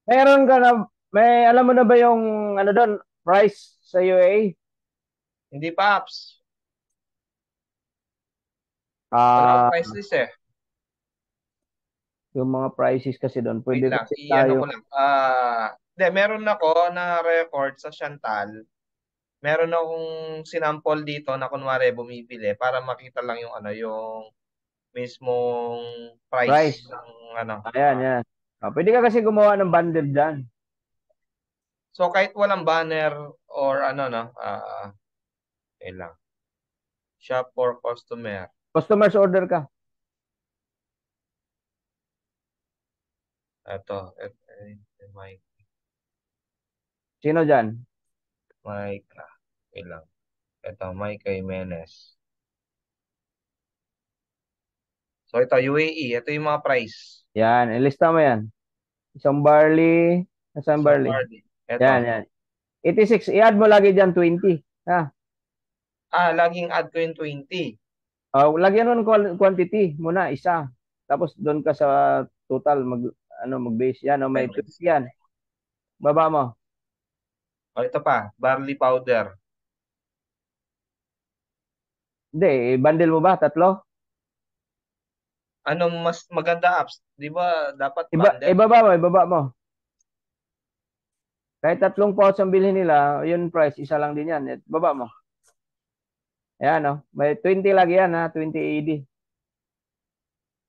Meron ka na, may alam mo na ba yung ano doon, price sa UAE? Hindi pa, apps. Wala akong Ah, price list eh. yung mga prices kasi doon, Wait pwede lang, kasi i-ano tayo. ko lang. Hindi, meron ako na record sa Chantal. Meron akong sinampol dito na kunwari bumibili para makita lang yung ano, yung mismong Price. price ng ano. Ayan, yan. Pwede ka kasi gumawa ng bundle dyan. So kahit walang banner or ano no, yun lang. Shop for customer. Customers order ka. Ito, Mike, Sino dyan? Mike, yun lang. Ito, Mike Jimenez. So ito, UAE, ito yung mga price. Yan, ilista mo yan. Isang barley, isang Isang barley. party. Yan, Ito. yan. 86, i-add mo lagi dyan 20. Ha? Laging add ko yung 20. Lagyan mo ng quantity muna, isa. Tapos doon ka sa total, mag-base yan. May 20 Minus. yan. Baba mo. O ito pa, barley powder. Hindi, bundle mo ba? Tatlo? Anong mas maganda apps? Di ba dapat bundle? Ibaba mo, ibaba mo. Kahit tatlong pouch ang bilhin nila, yun price, isa lang din yan. Baba mo. Ayan, no? May 20 lagi yan, ha? 20 AED.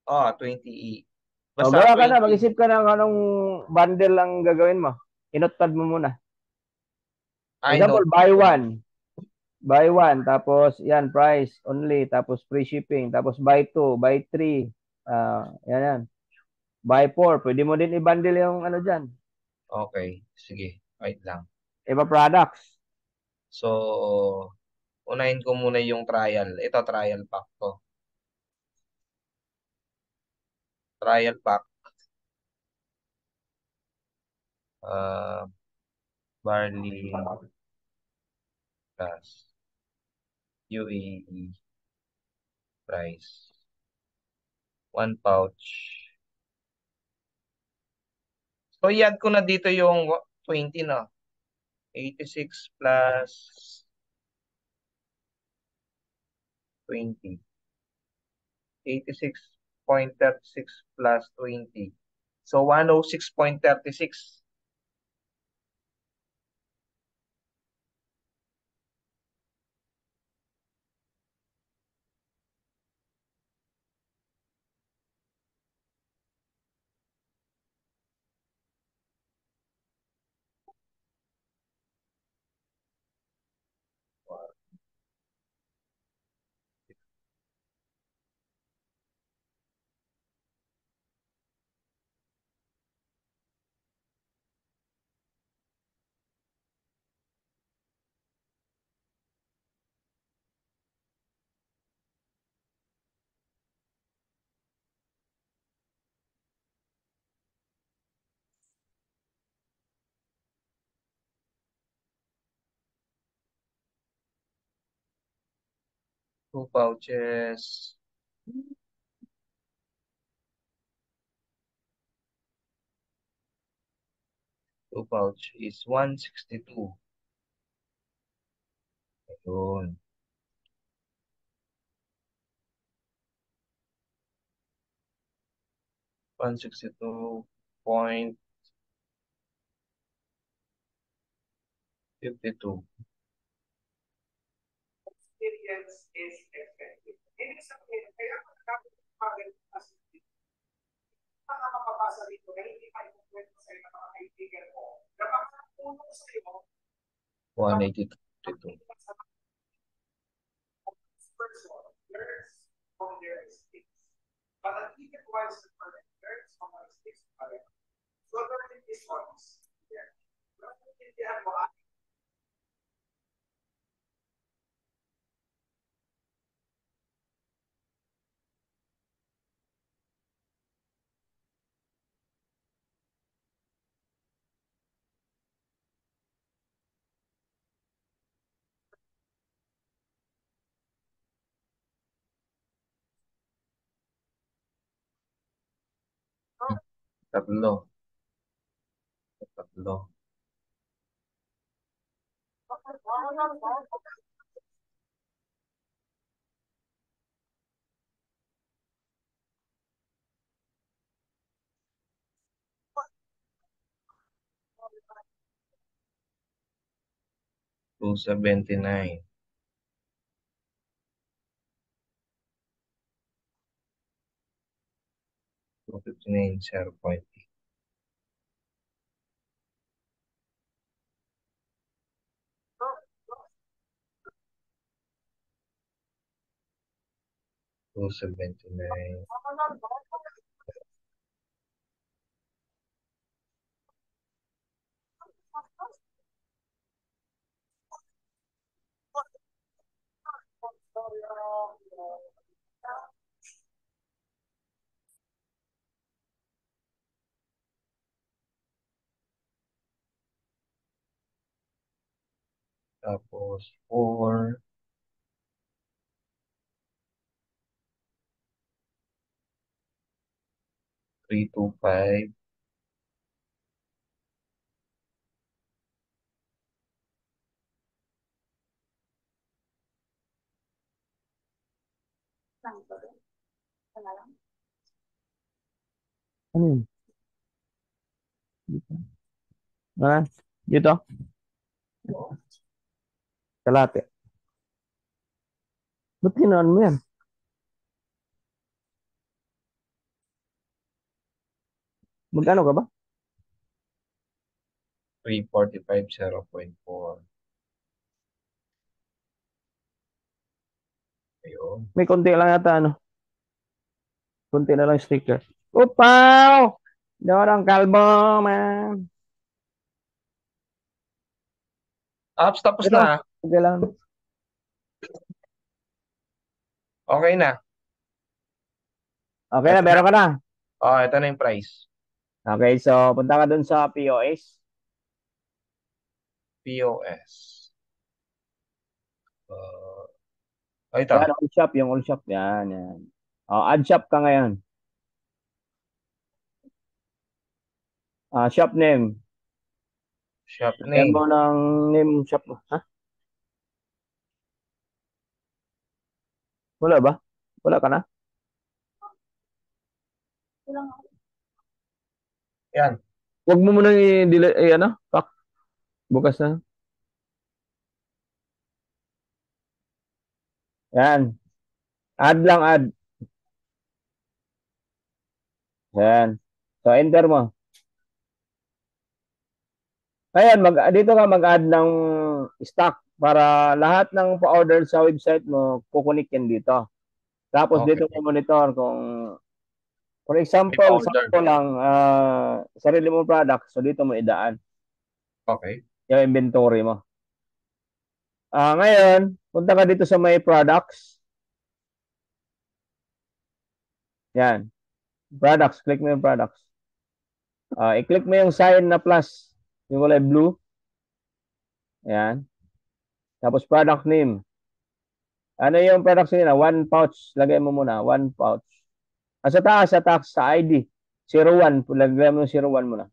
20E. O, Basta gawa ka na. 20. Mag-isip ka ng anong bundle ang gagawin mo. Inotpad mo muna. I Example, notepad buy ko na. one. Buy one. Tapos, yan, price only. Tapos, free shipping. Tapos, buy two, buy three. Yan, yan. Buy four. Pwede mo din i-bundle yung ano dyan. Okay, sige. Wait lang. Iba products. So, unahin ko muna yung trial. Ito, trial pack to. Trial pack. Uh, barley plus UAE price. One pouch. So, i-add ko na dito yung 20 na. 86 plus 20. 86.36 plus 20. So, 106.36. Two pouches. Two pouch is 162. Ayun. 162.52. One eighty two. Tatlo. Tatlo. $279. 259, 0.8. $279. Tapos 4, 325. Ano yun? Ah, dito? Kalate. Ba't ginawan mo yan? Magkano ka ba? 345, 0.4. Ayun. May konti lang yata, ano? Konti na lang sticker. Upaw! Dorang kalbo, man. Ops, tapos Ito, na. okay lang. Okay na. Okay na, Ito na. meron ka na. Oh, ito na yung price. Okay, so punta ka dun sa POS. POS. Ito. Yan, all shop, yung all shop. Yan, yan. Add shop ka ngayon. Shop name. Shop Yan mo name. ng name shop mo. Ha? Wala ba? Wala ka na? Yan. Huwag mo muna i-delete, ano? Pak, bukas na. Yan. Add lang, add. Yan. So, enter mo. Ayan, dito ka mag-add ng stock para lahat ng pa-order sa website mo, kukunik yan dito. Tapos Okay. dito mo monitor kung, for May example, pa-order. sample lang, sarili mong product, so dito mo idaan Okay. yung inventory mo. Ngayon, punta ka dito sa may products. Yan. Products, click mo yung products. I-click mo yung sign na plus, yung kulay blue. Yan. Tapos product name. Ano yung product name na? One pouch. Lagay mo muna. One pouch. Sa taas, sa ID. 01. Lagay mo 01 muna.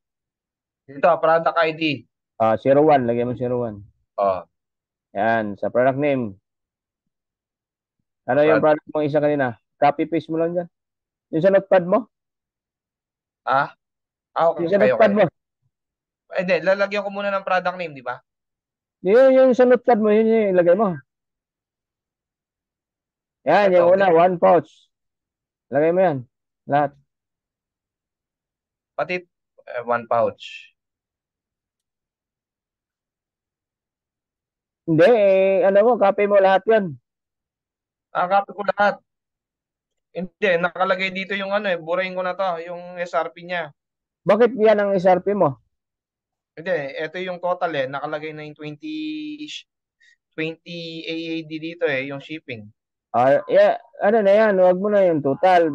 Dito, product ID. 01. Lagay mo 01. Oh, Yan. Sa product name. Ano yung product. product mo isa kanina? Copy paste mo lang dyan. Yung sa notepad mo. Ah, Yung sa okay, notepad okay. mo. Hindi, lalagyan ko muna ng product name, di ba? Yung sa notepad mo, yun yung ilagay mo. Yan, Ito, yung una, one pouch. Lagay mo yan. Lahat. pati one pouch. Hindi, ano mo, copy mo lahat yan. Copy ko lahat. Hindi, nakalagay dito yung ano burahin ko na to, yung SRP niya. Bakit yan ang SRP mo? Hindi, ito yung total nakalagay na yung 20 AAD dito yung shipping. Yeah, ano na yan, huwag mo na yung total.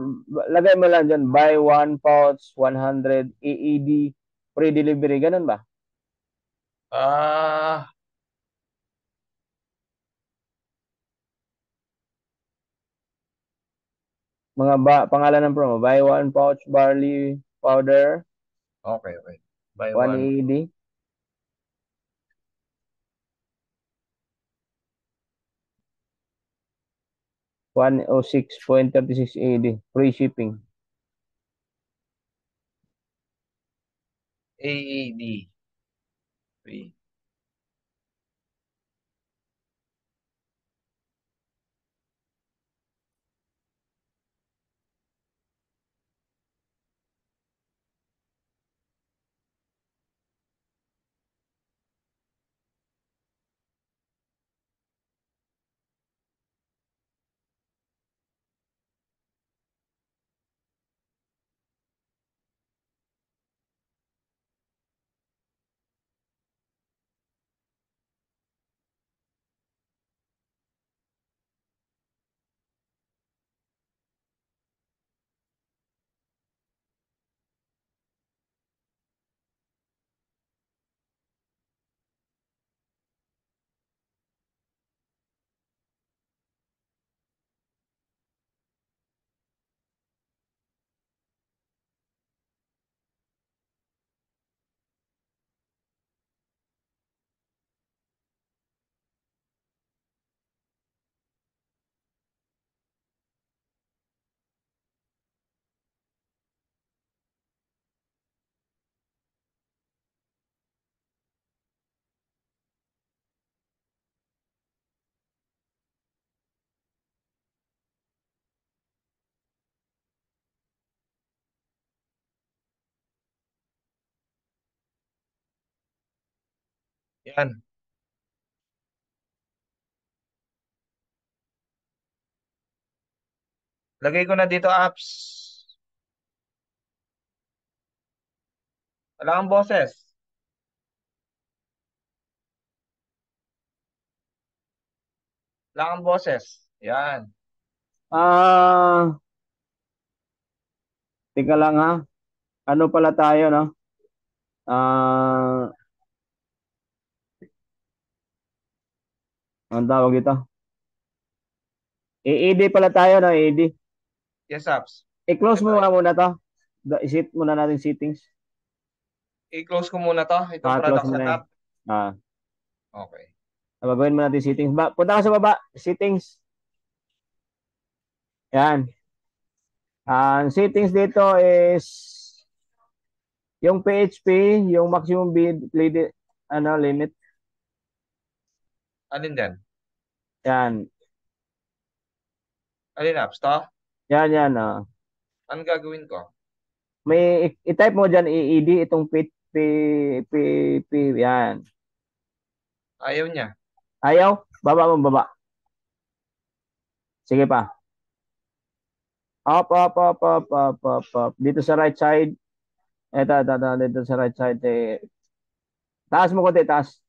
Lagay mo lang dyan, buy one pouch, 100 AED, free delivery, ganun ba? Ah, Pangalan ng promo, buy one pouch barley powder, okay, okay. Buy 1 one. AED. 106.36 AED. Free shipping. AED. Wait. Yan. Lagay ko na dito apps. Wala kang boses. Wala kang boses. Yan. Ah, tika lang ha. Ano pala tayo, no? Ah, ang tawag ito? AED pala tayo, no? AED. Yes, apps. I-close Ito, mo muna to. I-set muna natin settings. i-close ko muna to. Itong Close product mo na yan. setup. Ah, Okay. Babagawin mo natin settings. Punta ka sa baba. Settings. Yan. Ang settings dito is yung PHP, yung maximum bid, limit. Alin din? Yan. Alin apps to? Yan, yan. Anong gagawin ko? May i-type mo dyan EED itong yan. Ayaw niya. Ayaw? Baba mo, baba. Sige pa. Up, up, up, up, up, up, up. Dito sa right side. Ito, dito sa right side. Taas mo konti, taas.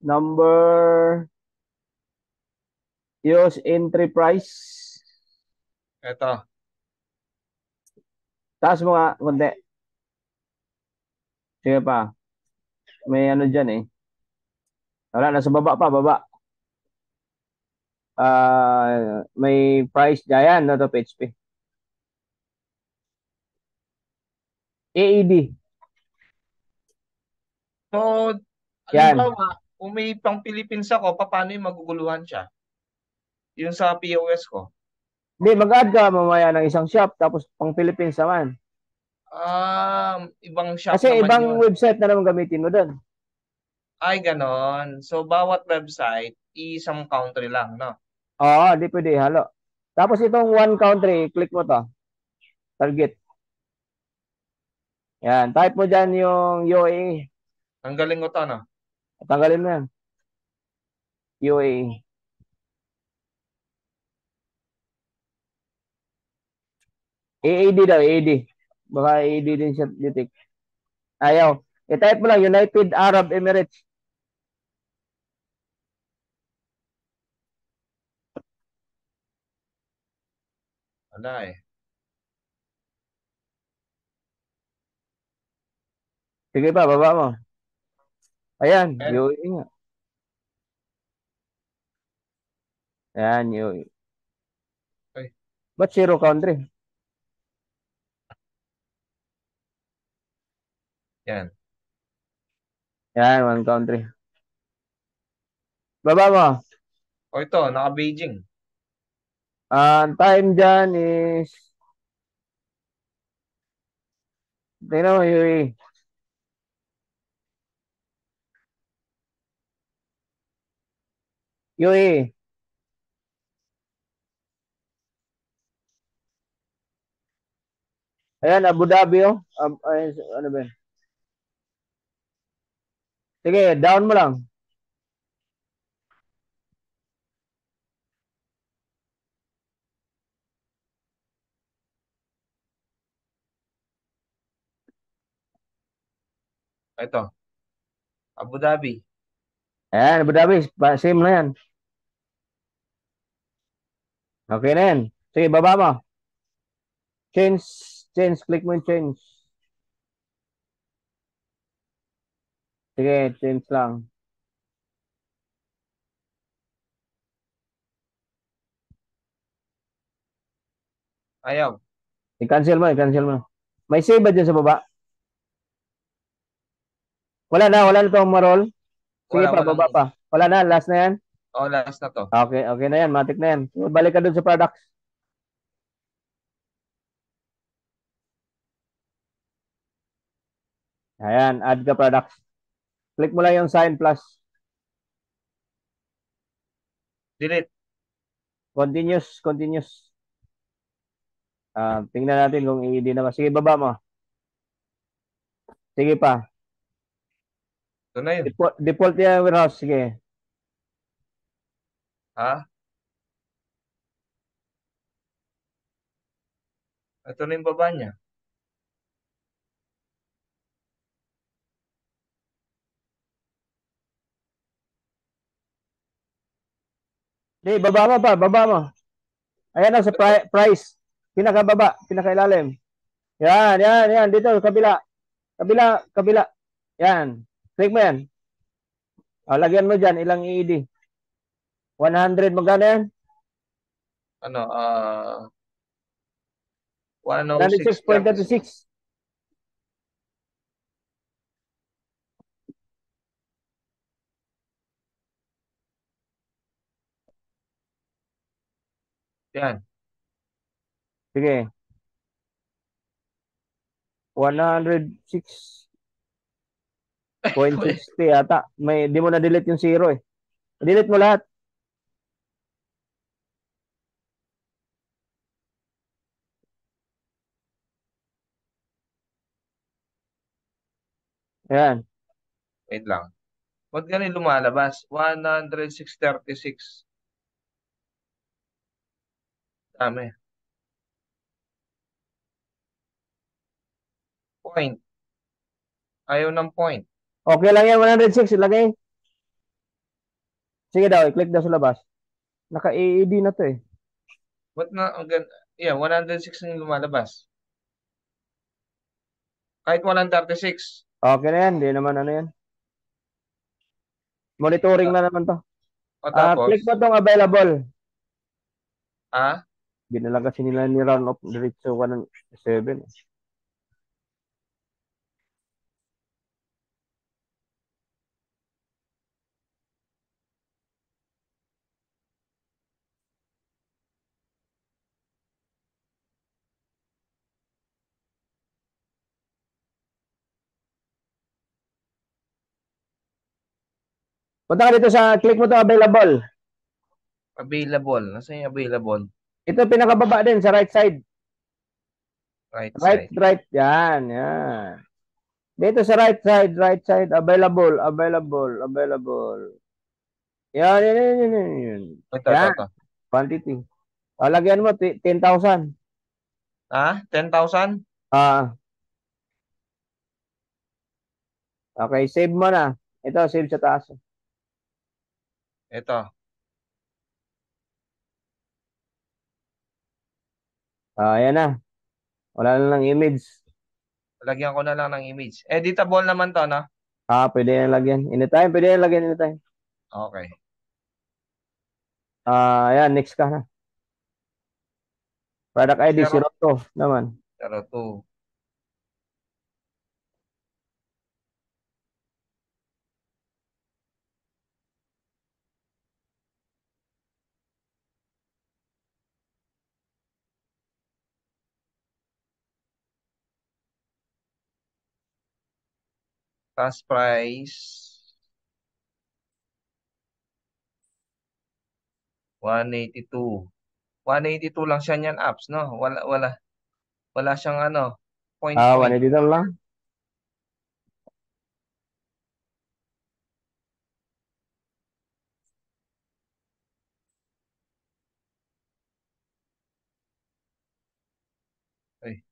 Number, use entry price. Ito. Taas mo nga konti. Sige pa. May ano dyan eh. Wala, nasa baba pa, baba. May price dyan, no, to PHP. AED. So, Yan. halimbawa, kung may pang Philippines ako, paano yung maguguluhan siya? Yung sa POS ko. Di, mag-add ka mamaya ng isang shop, tapos pang Philippines naman. Ibang shop Kasi naman ibang yun. website na naman gamitin mo doon. Ay, ganon. So, bawat website, isang country lang, no? Oo, di pwede, halo. Tapos itong one country, click mo to. Target. Yan, type mo dyan yung UAE. Ang galing ko to, no? Tanggalin mo yan. UAE. AAD daw, AAD. Baka AAD din siya ditik. Ayaw. I-type mo lang, United Arab Emirates. Wala eh. Sige pa, baba mo. Ayan, Eh, UAE nga. Ayan, UAE. ay, Ba't zero country? Yan. Yan, one country. Baba mo. O ito, naka-Beijing. Ang time dyan is, tingnan mo, UAE. UAE. Ayan, Abu Dhabi, oh. Ay, ano ba yun? Sige, down mo lang. Ito, Abu Dhabi. Ayan, Abu Dhabi. Same na yan. Okay na yan. Sige, baba mo. Change, change. Click mo yung change. Sige, change lang. Ayaw. I-cancel mo, i-cancel mo. May save ba dyan sa baba? Wala na itong marol. Sige Wala, pa, walang, baba pa. Wala na, last na yan. last na to. Okay, okay na yan. Matik na yan. Balik ka dun sa products. Ayan, add ka products. Click mo lang yung sign plus. Delete. Continuous, continuous. Tingnan natin kung i-ID na ba. Sige, baba mo. Sige pa. Ito na yun. Default yung warehouse. Sige. Ha? Ito na yung baba niya. Sige, baba mo pa. Baba mo. Ayan na sa price. Pinakababa. Pinakailalim. Yan. Dito, kabila. Kabila. Yan. Click mo yan. Lagyan mo dyan. Ilang EED? 100. Magkano yan? Ano, 106.36. 96.36. Yan. Sige. 106.60 yata. Di mo na-delete yung zero eh. Delete mo lahat. Ayan. Wait lang. Ba't ganun lumalabas? 106.36. Dami. Point. Ayaw ng point. Okay lang yan. 106. Ilagay. Sige daw. I-click daw sa labas. Naka-AED na to eh. Ba't na, yeah, 106 na yung lumalabas. Kahit 136. Okay na yan. Di naman ano yan. Monitoring na naman to. O tapos, Click mo tong available. ah, Binala kasi nila ni round of diretso 107. Punta ka dito sa click mo to available. available. Nasaan yung available? Ito pinakababa din sa right side. Right Right, side. right. Yan. Dito sa right side, available. Yan. Yan. Ito. Quantity. Lagyan mo, 10,000. 10,000? Okay, save mo na. Ito, save sa taas. Ito. Ayan na. Wala na lang image. Lagyan ko na lang ng image. Editable naman to, no? Pwede na lagyan. Anytime, pwede na lagyan anytime. Okay. Ayan, next ka na. Product ID, 02 naman. 02. Task price, 182. 182 lang siya niyan, apps, no? Wala siyang ano, point. 180 lang. Ay,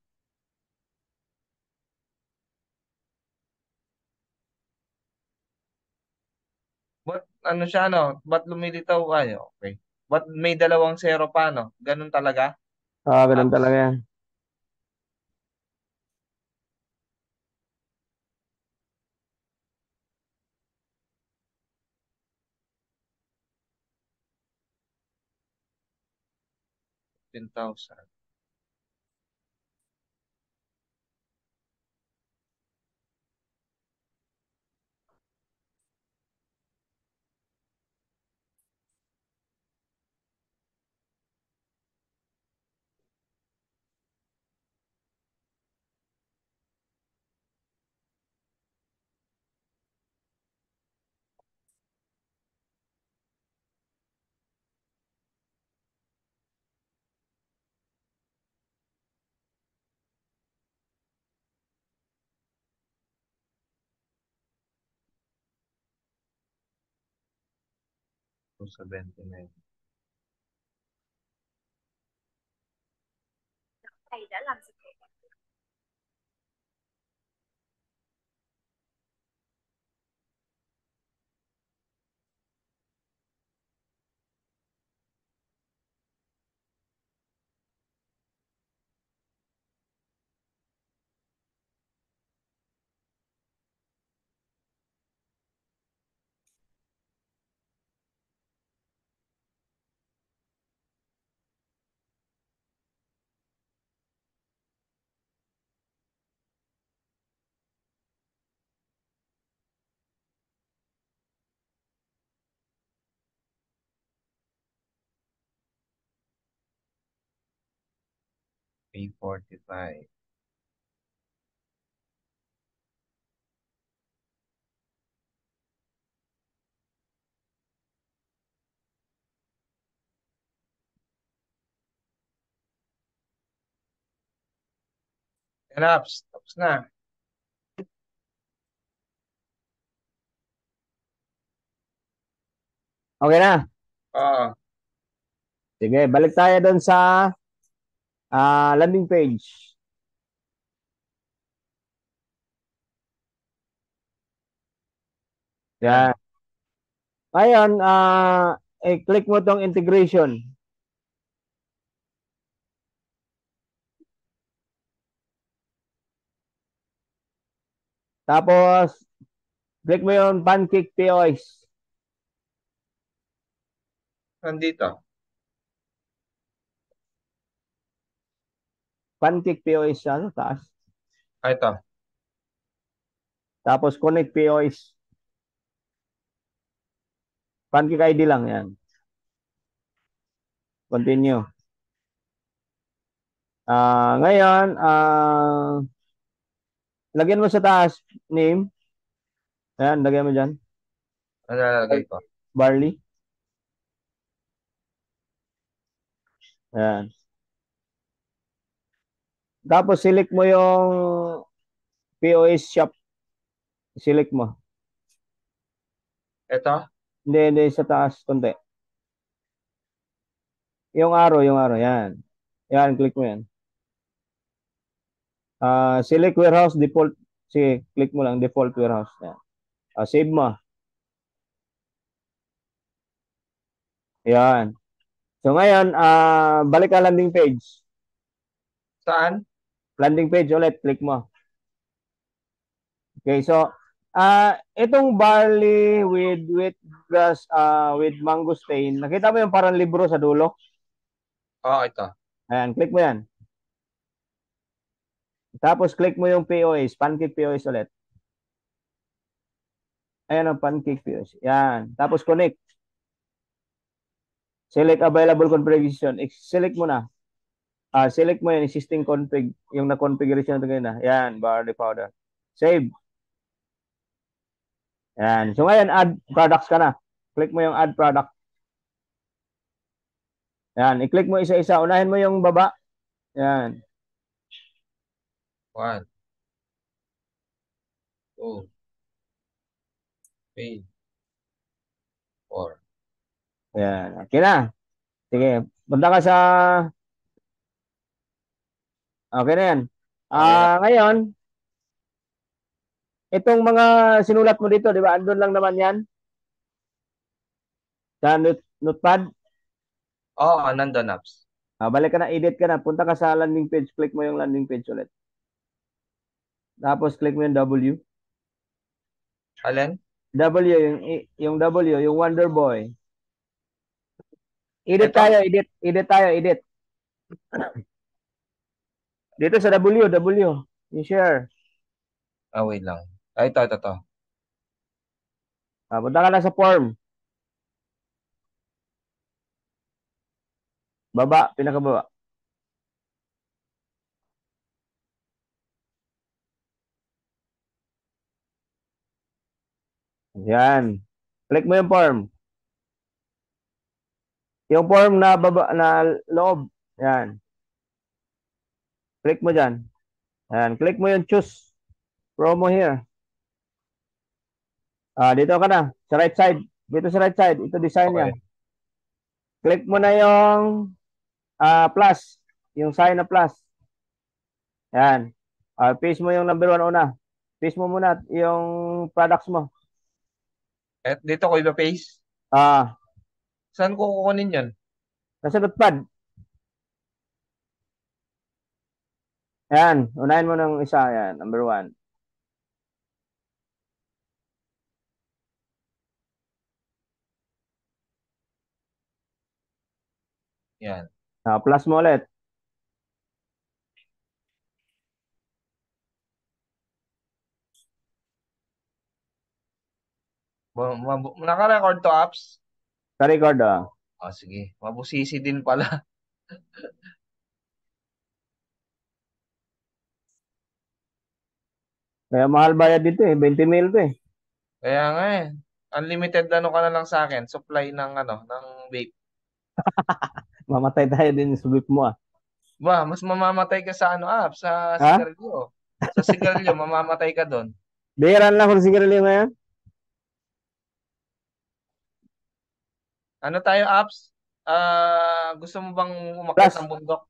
ba't ano siya, no? Ba't lumilitaw kayo? Okay. Ba't may dalawang zero pa, no? Ganun talaga, Ganun apps. talaga yan. 10,000. So, 79. P45. Yan, apps. Tapos na. Okay na. Oo. Sige, balik tayo doon sa landing page. Yan. Yan. Ngayon, i-click mo tong integration. Tapos, click mo yung Pancake POS. Nandito. Pancake POS siya sa taas. Ito. Tapos, Connect POS. Pancake ID lang yan. Continue. Ngayon, lagyan mo sa taas, name. Ayan, lagyan mo dyan. Ano lalagay ko? Barley. Ayan. Tapos, select mo yung POS shop. Select mo. Ito? Hindi, sa taas, konti. Yung arrow, yan. Yan, click mo yan. Select warehouse, default. Sige, click mo lang, default warehouse. Yan. Save mo. Yan. So ngayon, balik ka landing page. Saan? Landing page ulit, click mo. Okay, so itong barley with wheatgrass with mangosteen, nakita mo yung parang libro sa dulo? Oo, ito. Ayan, click mo yan. Tapos click mo yung POS, Pancake POS ulit. Ayan ang Pancake POS. Yan. Tapos connect. Select available configuration. Select mo na. Select mo yung existing config, yung na-configuration na ganyan na. Yan, barley powder. Save. Yan. So ngayon, add products ka na. Click mo yung add product. Yan. I-click mo isa-isa. Unahin mo yung baba. Yan. 1, 2, 3, 4. Yan. Okay na. Sige. Punta ka sa... Okay na yan. Okay na. Ngayon, itong mga sinulat mo dito, di ba? Andun lang naman yan. Sa notepad. Oo, nandun, apps. Balik ka na, edit ka na. Punta ka sa landing page. Click mo yung landing page ulit. Tapos click mo yung W. Alin? W, yung W, yung Wonder Boy. Edit Ito? tayo, edit. Edit tayo, edit. Dito sa W, W. Yung share. Wait lang. Ito. Punta ka na sa form. Baba, pinakababa. Yan. Click mo yung form. Yung form na baba, na loob. Yan. Click mo dyan. Yan. Click mo yung choose promo here. Dito ka na. Sa right side. Dito sa right side. Ito design niya. Okay. Click mo na yung plus. Yung sign na plus. Yan. Paste mo yung number 1 una. Paste mo muna yung products mo. Dito ko iba-paste. Ah, Saan ko kukunin yun? nasa notepad. Yan. Unahin mo ng isa. Yan. Number 1. Yan. Plus mo ulit. Naka-record to, apps? Sa record. Sige. Mabusisi din pala. Kaya mahal bayad dito eh. 20 mil to eh. Kaya nga eh. Unlimited ano ka na lang sa akin. Supply ng ng vape. Mamatay tayo din sa whip mo ah. Mas mamamatay ka sa apps? Sa Ha? sigarilyo. Sa sigarilyo, mamamatay ka doon. Bihiran lang kung sigarilyo ngayon. Ano tayo, apps? Gusto mo bang umakyat Plus. ng bundok?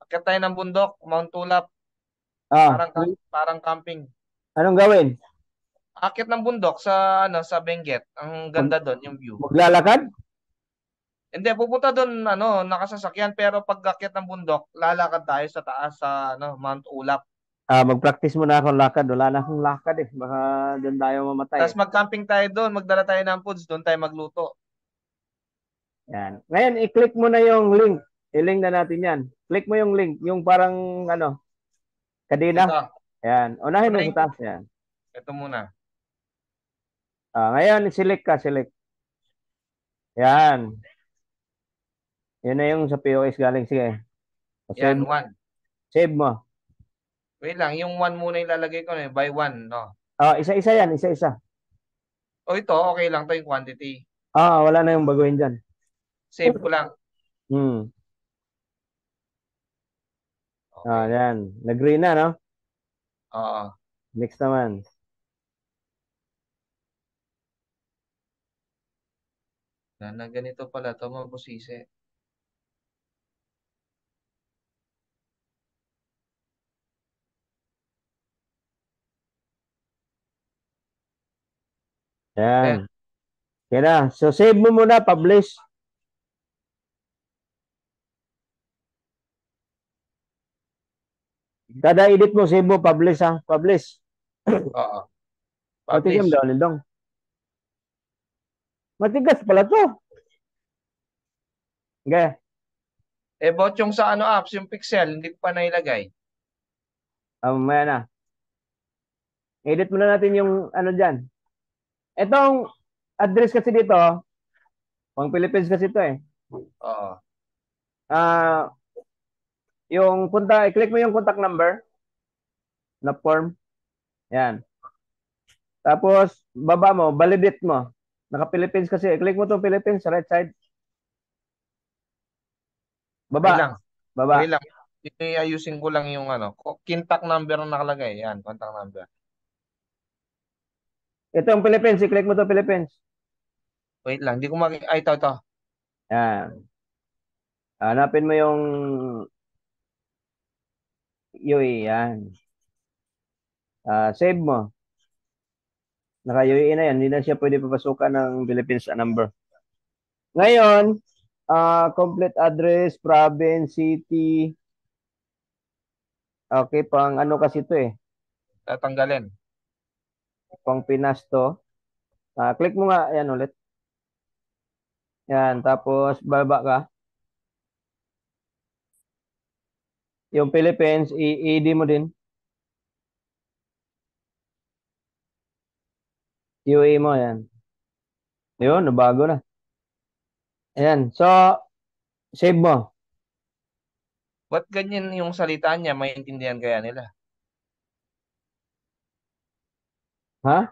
Akyat tayo ng bundok, Mount Tulap, Ah, parang camping. anong gawin? Akyat ng bundok sa sa Benguet. Ang Mag, ganda doon, yung view. maglalakad? Hindi, pupunta doon nakasasakyan, pero pag akyat ng bundok, lalakad tayo sa taas sa Mount Ulap. Mag-practice muna akong lakad. Wala na akong lakad eh. Baka doon tayo mamatay Tapos eh. mag-camping tayo doon, magdala tayo ng foods, doon tayo magluto. Yan. Ngayon, i-click mo na yung link. I-link na natin yan. Click mo yung link. Yung parang kadena. Ito, Yan. Unahin mo sa unahin ko. taas. Yan. Ito muna. Ngayon, select ka. Select. Yan. Yun na yung sa POS galing. Sige. Yan, Save, one. save mo. Wait lang, yung one muna ilalagay ko buy one, no? Isa-isa yan. Isa-isa. O ito, okay lang to yung quantity. Wala na yung baguhin dyan. Save ko lang. Hmm. Okay. Yan. Nag-green na, no? Oo. Next naman. Na ganito pala to, mabusisi. Yan. Ayan. Yan na. So, save mo muna. Publish. Kada edit mo, save mo. Publish, ha? Publish. Oo. Tignan Publish. daw, Lindong. Matigas pala to. Okay. Bot yung sa apps, yung pixel, hindi ko pa nailagay. Mamaya na. Edit muna natin yung dyan. Itong address kasi dito, pang Philippines kasi ito eh. Oo. Ah, i-click mo yung contact number na form. Yan. Tapos, baba mo, validate mo. Naka-Philippines kasi. Click mo tong Philippines sa right side. Ay Baba. lang. Okay Baba. lang. Ayusin ko lang yung ano. Kintak number na nakalagay. Yan, contact number. Ito yung Philippines. I-click mo to Philippines. Wait lang, di ko ay, ito. Yan. Hanapin mo yung UE. Yan. Save mo. Naka-UE na yan. Hindi na siya pwede papasukan ng Philippines number. Ngayon, complete address, province, city. Okay, pang ano kasi to eh. Tatanggalin. Pang Pinas to. Click mo nga. Yan ulit. Yan. Tapos, baba ka. Yung Philippines, i-ID mo din. UE mo, yan. Yun, nabago na. Ayan. So, save mo. Ba't ganyan yung salita niya? Maintindihan kaya nila? Ha?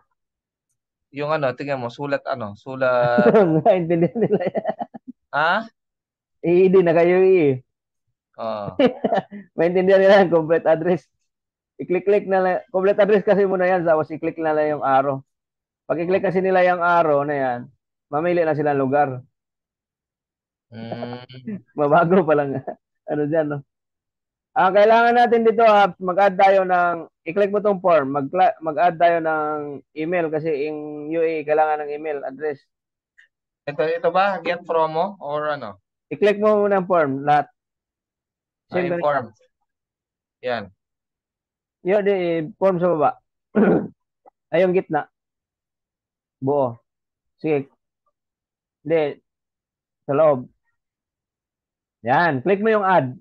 Yung ano, tingnan mo, sulat, Naintindihan nila yan. ah? I-ID, naka-UE. Oh, Maintindihan nila yung complete address. I-click-click na lang. Complete address kasi muna yan. Tapos i-click na lang yung arrow. Pag i-click kasi nila yung arrow na yan, mamili na silang lugar. mm, Mabago pa lang. Ano dyan, no? Kailangan natin dito, mag-add tayo i-click mo tong form, mag-add tayo ng email kasi yung UAE kailangan ng email address. ito ba? Get promo or ano? I-click mo muna ang form, lahat. Same ganito. Inform. Yan. Yun, form sa baba. Ay, yung gitna. Buo. Sige. Hindi, sa loob. Yan. Click mo yung add.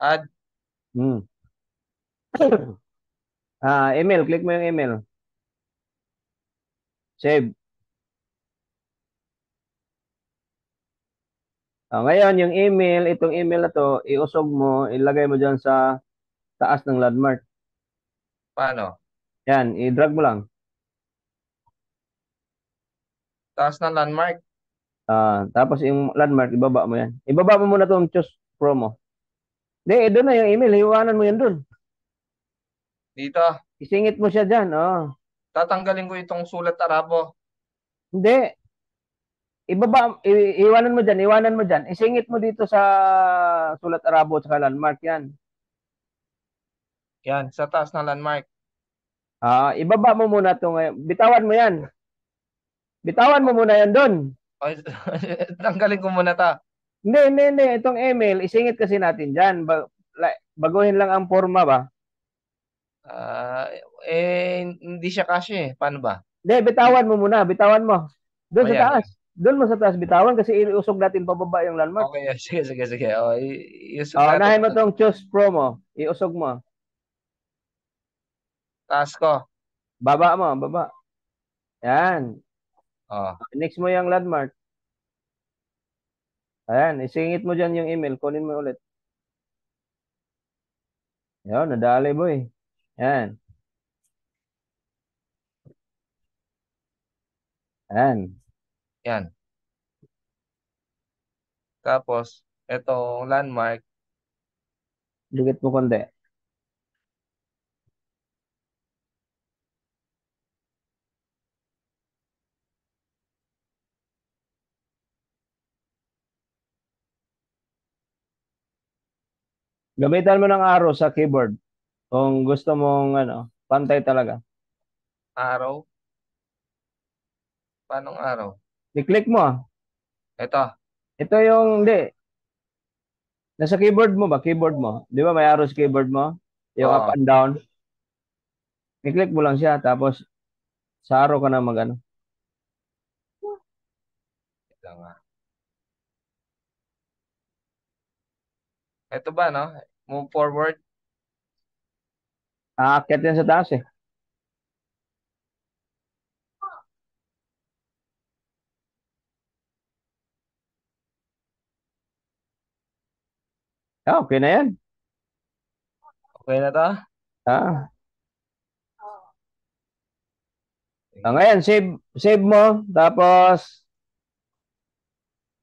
Add. Hmm. Email. Click mo yung email. Save. Ngayon, yung email, itong email na to, iusog mo, ilagay mo dyan sa taas ng landmark. Paano? Yan, i-drag mo lang. Taas ng landmark. Tapos yung landmark, ibaba mo yan. Ibaba mo muna itong choose promo. Hindi, doon na yung email. Hiwanan mo yan doon. Dito. Isingit mo siya dyan. Oh. Tatanggalin ko itong sulat Arabo. Hindi. Iwanan mo dyan. Iwanan mo dyan. Isingit mo dito sa sulat Arabo at landmark yan. Yan, sa taas ng landmark. Ibaba mo muna itong, bitawan mo yan. Bitawan mo muna yan doon. Okay, tanggalin ko muna ta. Hindi. Itong email, isingit kasi natin dyan. Baguhin lang ang forma ba? Ah, hindi siya kasi eh. Paano ba? Hindi, bitawan mo muna. Bitawan mo. O Doon sa yan, taas. yan. Doon mo sa taas bitawan kasi iusog natin pababa yung landmark. Okay, sige. O, iusog natin Unahin mo ito. tong choose promo. Iusog mo. Taas ko. Baba. Yan. O, Next mo yung landmark. Ayan, isingit mo dyan yung email. Kunin mo ulit. Yan, nadali boy. Yan. Yan. yan. Tapos, itong landmark. Dikit mo konti. Gamitan mo ng arrow sa keyboard. Kung gusto mong pantay talaga. Araw. Paanong araw? I-click mo. Ito. Ito yung, hindi. Nasa keyboard mo ba? Keyboard mo. Di ba may arrow sa keyboard mo? Yung up Oo. and down. I-click mo lang siya. Tapos, sa arrow ka na Ito nga. Ito ba, no? Move forward. Aakyat yan sa taas eh. Okay na yan. Okay na to? Ah, Sige. Ngayon, save mo, tapos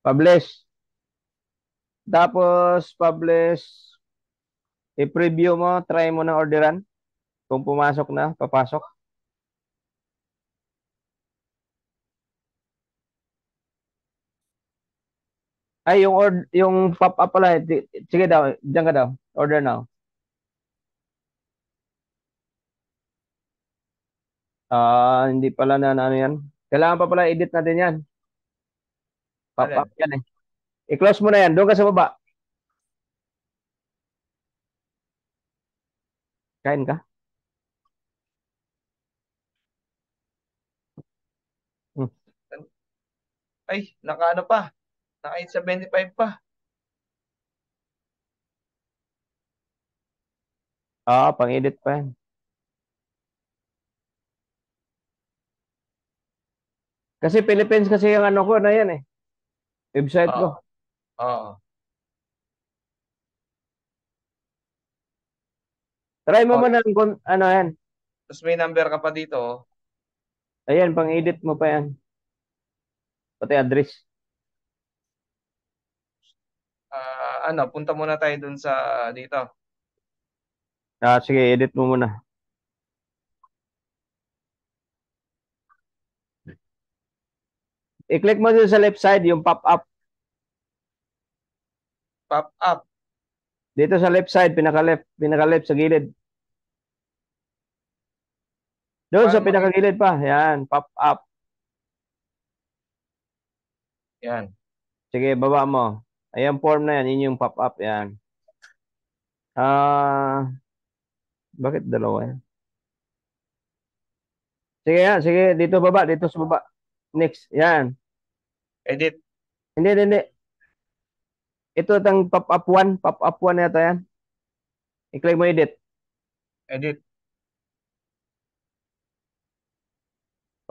publish. Tapos publish, i-preview mo, try mo na orderan. Kung pumasok na, papasok. Ay, yung pop-up pala. Sige daw, diyan ka daw. Order now. Hindi pala na ano yan. Kailangan pa pala edit natin yan. Pop-up Alin? yan eh. I-close mo na yan. Doon ka sa baba. Kain ka? Hmm. Ay, naka ano pa? Naka 875 pa. Pang-edit pa yan. Kasi Philippines kasi yung ano ko na yan eh. Website ko. Oo. Oo. Try mo Oh, muna kung ano yan. tapos may number ka pa dito. Oh. Ayan, pang-edit mo pa yan. Pati address. Ano, punta muna tayo dun sa dito. Sige, edit mo muna. I-click mo dun sa left side, yung pop-up. Pop up. Dito sa left side, pinaka-left sa gilid. Doon Paano sa mag pinakagilid pa. Yan, pop-up. Yan. Sige, baba mo. Ayan, form na yan. Yun yung pop-up. Yan. Bakit dalawa yan? Sige yan, sige. Dito baba, dito sa baba. Next. Yan. Edit. Hindi, hindi, hindi. Ito itang pop-up 1. Pop-up 1 yata yan. I-click mo edit. Edit.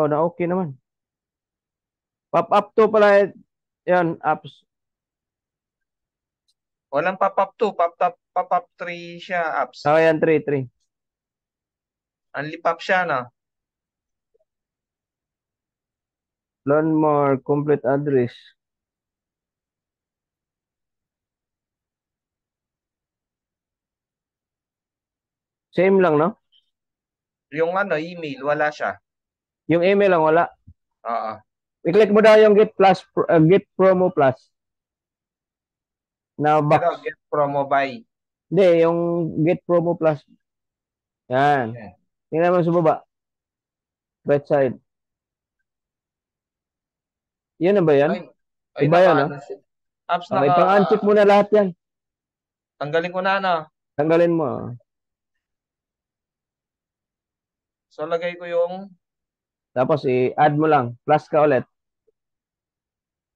Na okay naman. Pop-up 2 pala. Yan, apps. Walang pop up 2, pop up 3 siya apps. Yan, 3, 3. Only pop siya na. Learn more, complete address. Same lang, no? Yung ano, email, wala siya. Yung email lang, wala. Oo. I-click mo daw yung Get Promo Plus na Pero box. get promo buy. Hindi, yung Get Promo Plus. Yan. Yan. Tingnan mo sa baba. Right side. Yan na ba yan? Ay, ay Iba naka yan, no? ano siya. Apps Okay, naka pang-uncheck mo na lahat yan. tanggalin ko na ano. Tanggalin mo. So lagay ko yung Tapos i-add mo lang. Plus ka ulit.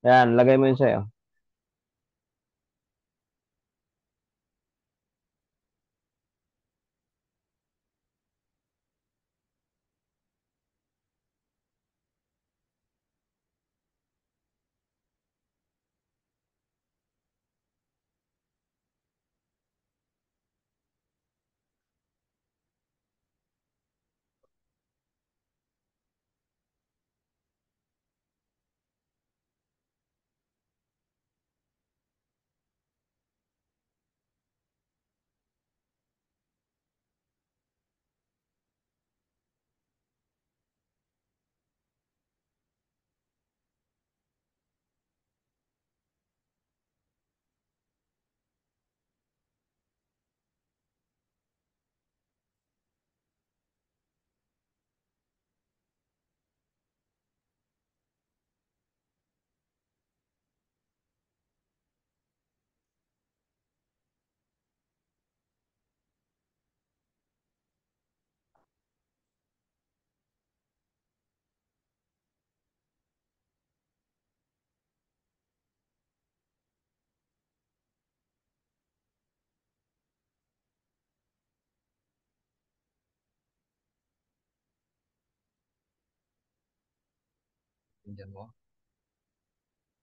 Yan, lagay mo yun sa'yo. Indian mo.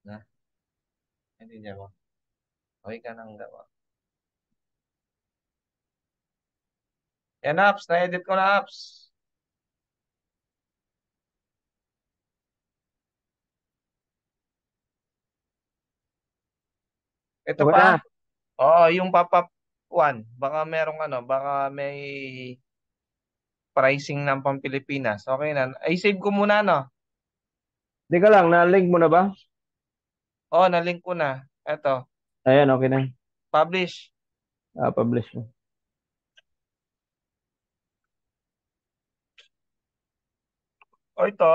Na, hindi niya mo. Okay ka nang gawa. Yan apps, na-edit ko na apps. Ito Okay pa. na. Oo, yung pop-up one. Baka merong ano, baka may pricing ng Pilipinas. Okay na. Ay, save ko muna, no? Di ka lang, na-link mo na ba? Oo, na-link ko na. Ito, Ayan, okay na. publish. Publish mo. O ito,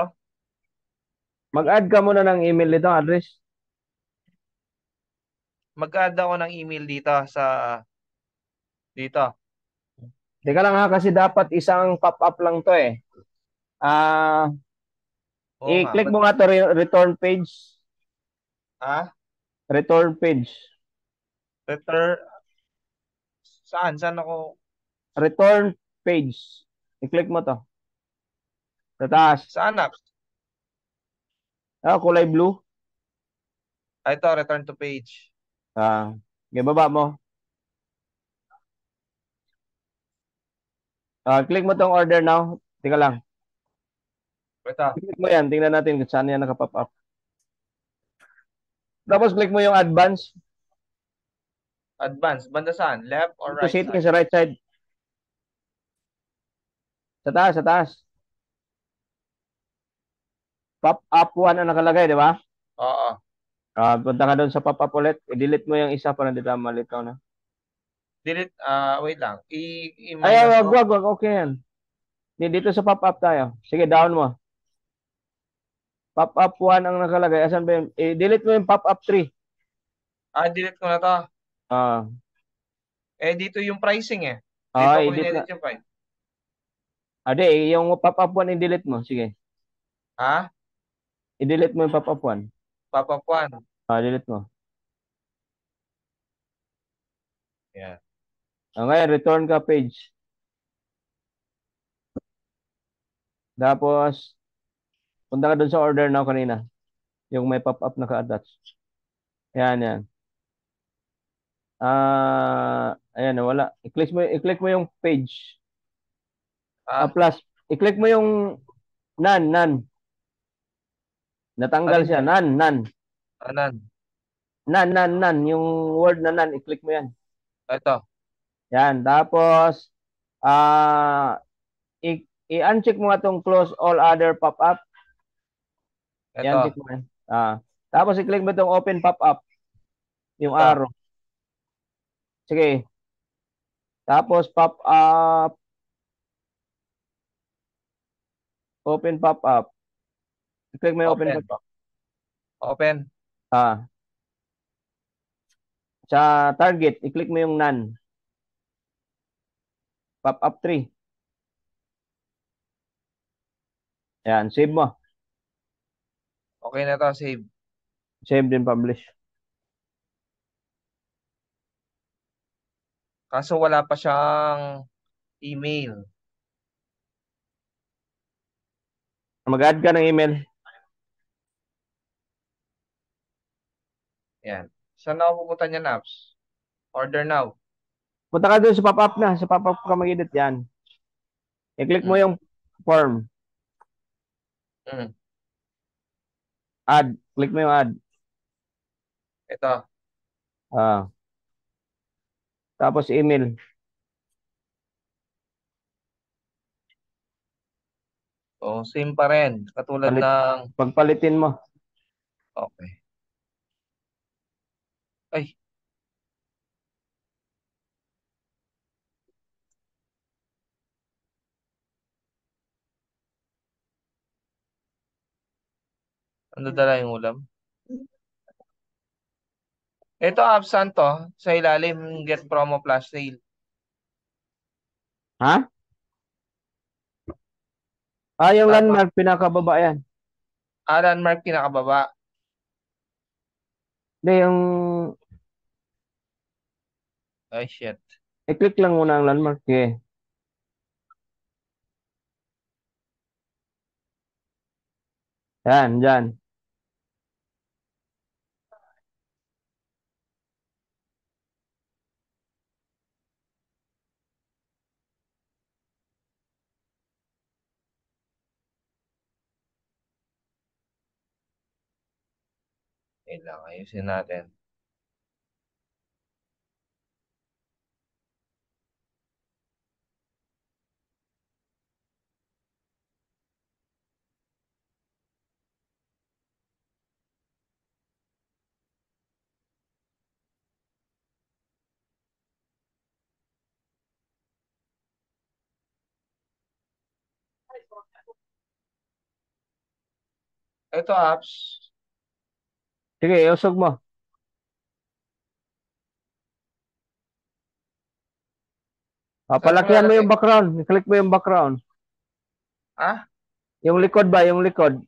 Mag-add ka muna ng email nito, address. mag-add ako ng email dito sa dito. Di ka lang ha, kasi dapat isang pop-up lang to eh. Ah, Oo nga, i-click ba't, mo nga to return page. ah? Return page. Return, saan? Saan ako? Return page. I-click mo to. Sa taas. Saan apps? Kulay blue. Ito, return to page. Okay, baba mo. Click mo tong order now. Tika lang. Ito, Click mo yan. Tingnan natin kung saan yan nakapop up. Tapos click mo yung advance. advance. Banda saan? Left or Dito right setting side? sa right side. Sa taas, sa taas. Pop up 1 ang nakalagay, di ba? Oo. Punta ka doon sa pop up ulit. I-delete mo yung isa para hindi tayo malitaw na. Delete, wait lang. Ay, I-minus wag, ko. wag, wag. Okay yan. Dito sa pop up tayo. Sige, down mo. Pop up 1 ang nakalagay. Asan ba yun? I-delete mo yung pop up 3. Delete ko na to. Ah, Dito yung pricing eh. Dito ko edit na. in-edit yung price. Ade, yung pop up 1 i-delete mo. Sige. Ha? I-delete mo yung pop up 1. Papapuan. Delete mo. Yan. Ngayon, return ka page. Tapos, punta ka doon sa order now kanina. Yung may pop-up na ka-attach. Yan, yan. Ayan, wala. I-click mo yung page. Ah, Plus, i-click mo yung none. Natanggal alin siya. dyan? None. Anan? None. Yung word na none, i-click mo yan. Ito. Yan. Tapos, ah, i-uncheck mo nga itong close all other pop-up. I-uncheck Ito. mo yan. Tapos, i-click mo itong open pop-up. Yung Ito. arrow. Sige. Tapos, pop-up. Open pop-up. I-click mo yung open Open. pop-up. Open. Ah, sa target, i-click mo yung none. Pop-up 3. Yan, save mo. Okay na to. Save. Save din publish. Kaso wala pa siyang email. Mag-add ka ng email. Yan. Saan na ako pupunta niyan, apps? Order now. Punta ka doon sa pop-up na. Sa pop-up ka mag-edit yan. I-click mo Mm. yung form. Mm. Add. Click mo yung add. Ito. Ah, tapos email. So, same pa rin. Katulad Palit, ng... pagpalitin mo. Okay. Ay, ano dala yung ulam? Ito, apps saan to? Sa ilalim, get promo plus sale. Ha? Yung Tama. landmark, pinakababa yan. Landmark pinakababa. Hindi, yung Ay, shit. i-click lang muna ang landmark. Okay. Yan, dyan. Wait lang, ayusin natin. Ito apps. Sige, usog mo. Saan mo Palakihan mo lalagay? yung background. I-click mo yung background. Ah? Yung likod ba? Yung likod.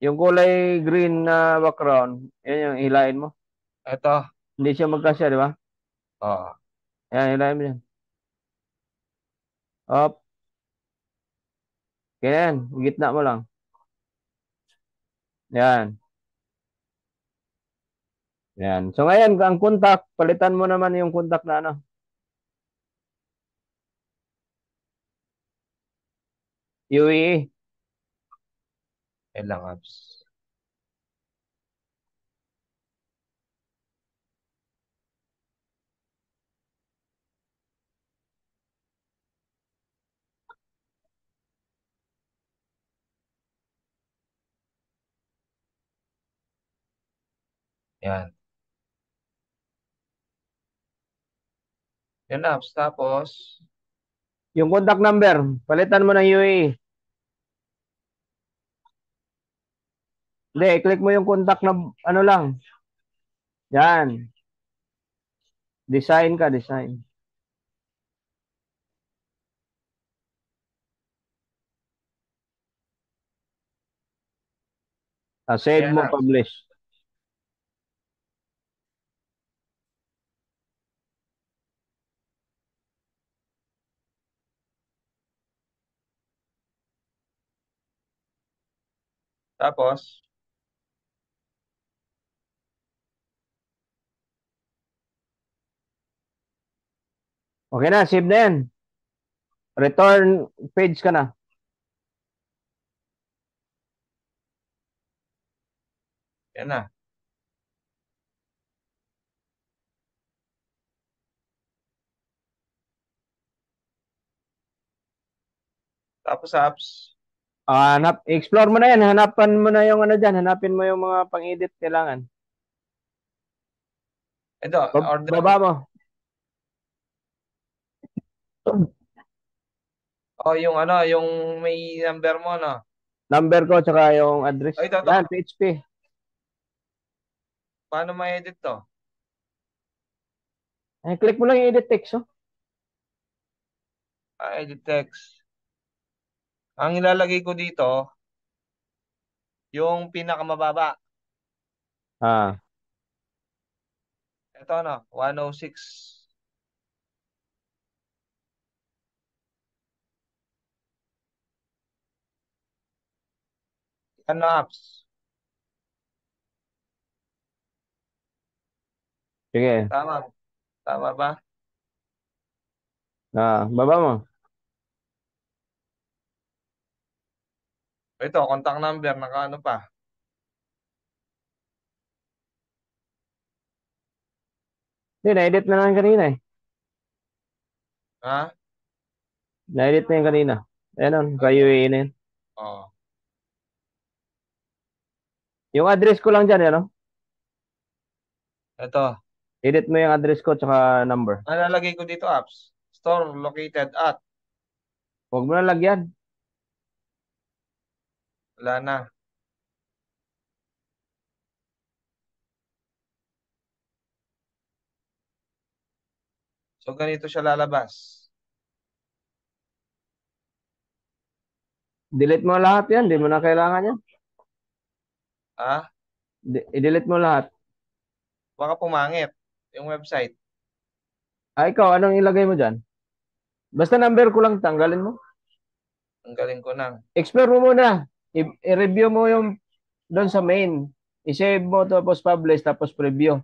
Yung kulay green na background. Yan yung hilain mo. Ito. Hindi siya magkasya, di ba? Oh. Yan, hilain mo yan. Up. Yan. Gitna mo lang. Yan. Yan. So ngayon, ang contact, palitan mo naman yung contact na ano. UAE. Yan lang apps. Yan. Yan apps. Tapos, Yung contact number, palitan mo ng UAE. Hindi, i-click mo yung contact na ano lang. Yan. Design ka, design. Save yan mo, apps. publish. Tapos, Okay na, save na yan. Return page ka na. yan na. Tapos apps. Explore mo na yan. Hanapan mo na yung ano dyan. Hanapin mo yung mga pang-edit kailangan. Ito, order. Baba mo. Oh, yung ano, yung may number mo, no? Number ko, tsaka yung address. Oh, ito. Yan, PHP. Paano ma-edit to? Click mo lang yung edit text, oh. Edit text. Ang ilalagay ko dito, yung pinakamababa. Ah, Ito, no? 106. Yan na apps. sige. Tama. Tama ba? Baba mo. Ito, contact number, naka ano pa. Hindi, na-edit na lang kanina eh. Ha? Na-edit na yung kanina. Ayan, Ah, kay ito. UAE na yun. Oh. Yung address ko lang dyan, ano? Ito. Edit mo yung address ko, tsaka number. Ang lalagay ko dito, apps. Store located at. Huwag mo na lagyan. Wala na. So, ganito siya lalabas. Delete mo lahat yan. Di mo na kailangan yan. Ha? I-delete mo lahat. Baka pumangit yung website. Ikaw, anong ilagay mo dyan? Basta number ko lang, tanggalin mo. Ang galing ko nang. Explore mo muna. I-review mo yung doon sa main. I-save mo, tapos publish, tapos preview.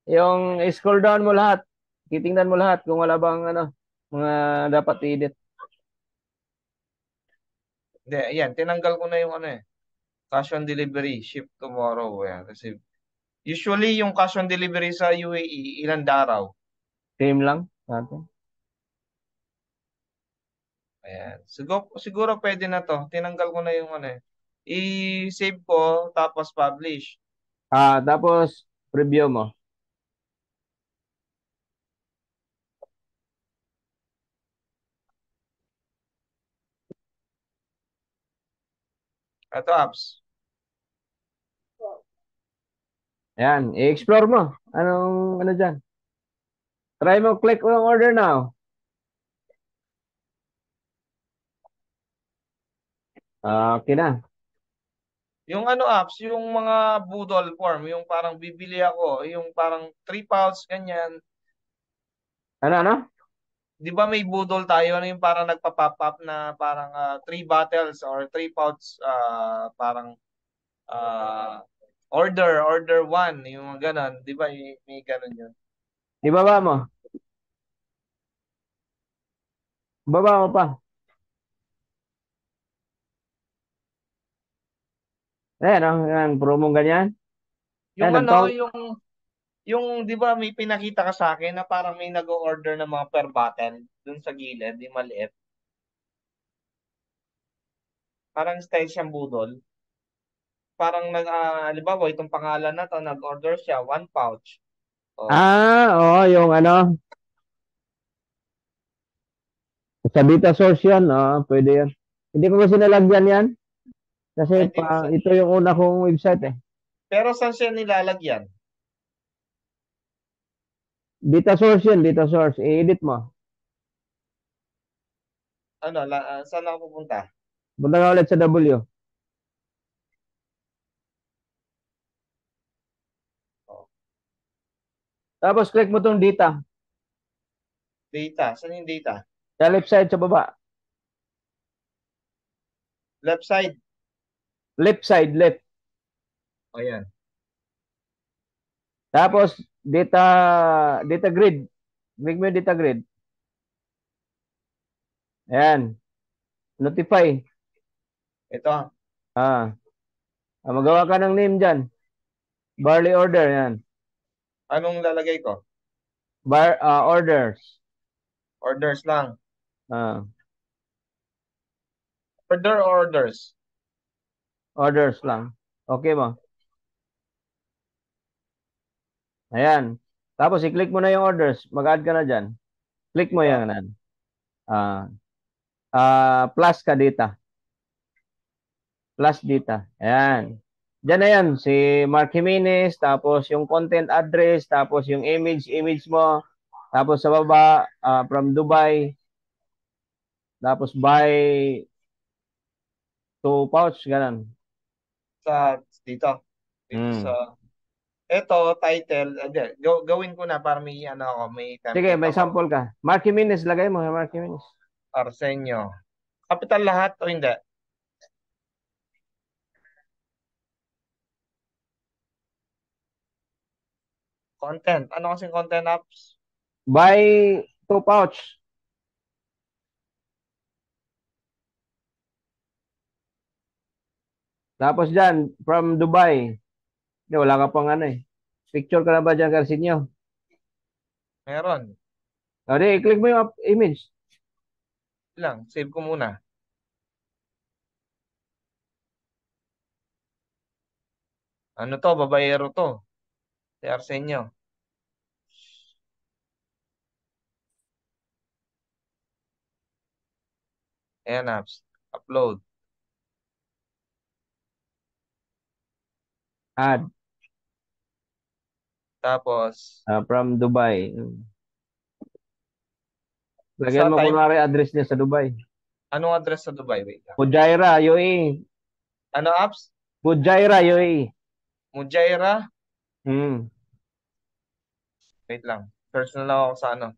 Yung scroll down mo lahat. Titingnan mo lahat kung wala bang ano, mga dapat i-edit. Hindi, ayan. Tinanggal ko na yung ano eh. Cash on delivery. Ship tomorrow. Ayan. Receive. Usually, yung cash on delivery sa UAE, ilang daraw. Same lang natin. Ayan. Siguro pwede na to. Tinanggal ko na yung ano eh. I-save ko, tapos publish. Tapos preview mo. Ito, apps. Ayan, i-explore mo. Anong, ano dyan? Try mo, click on order now. Okay na. Yung ano, apps, yung mga budol form, yung parang bibili ako, yung parang 3 pouch, ganyan. Ano, ano? Di ba may budol tayo, ano yung parang nagpa-pop up na parang 3 bottles or 3 pouch, parang ah, order one, yung mga ganon. Di ba may ganon yun? Ibaba mo. Baba mo pa. Ayan, oh, ayan, promong ganyan. Yung Ayan, ano, nagtawag. yung di ba may pinakita ka sa akin na parang may nag-order ng mga per bottle dun sa gilid, yung maliit. Parang style siyang budol. Parang halimbawa, itong pangalan na to, nag-order siya, 1 pouch. Oh, Oo, yung ano, sa Vita Source yun, pwede yan. Hindi ko kasi nalagyan yan. Kasi ay, hindi mo pa, ito yung una kong website eh. pero saan siya nilalagyan? Vita Source yun, Vita Source. I-edit mo. Ano, saan ako pupunta? Punta ka ulit sa W. Oh, Tapos click mo tong data. data. Saan yung data? Sa left side sa baba. Left side. Left side, left. O yan. Tapos data data grid. Click mo yung data grid. Ayan. Notify. Ito. Ah, magawa ka ng name dyan. Barley order, yan. Anong lalagay ko? Orders. Orders lang. Ah, Orders. orders lang. Okay mo? Ayan. Tapos i-click mo na yung orders. Mag-add ka na dyan. Click mo Ito. yan. Ah, plus ka data. Plus data. Ayan. Diyan na yan. Si Mark Jimenez, tapos yung content address, tapos yung image mo. Tapos sa baba, from Dubai. Tapos buy 2 pouch, ganun. Dito. Dito Hmm. sa ito, title. Hindi, gawin ko na para may ano ako, may Sige, template may ako. sample ka. Mark Jimenez, lagay mo. Mark Jimenez. Arsenio. Capital lahat o hindi? Content. Ano kasing content apps? Buy 2 pouch. Tapos dyan, from Dubai. Hindi, wala ka pang ano eh. Picture ka na ba dyan, Carsinyo? Meron. O di, i-click mo yung image. Lang, save ko muna. Ano to, babaero to. Si Arsenio. Ayan apps. Upload. Add. Tapos, From Dubai. Lagyan sa mo time, kunwari address niya sa Dubai. anong address sa Dubai? Wait lang. Fujairah, UAE. Ano apps? Fujairah, UAE. Mujaira? Hmm. Wait lang. Search na lang ako sa ano.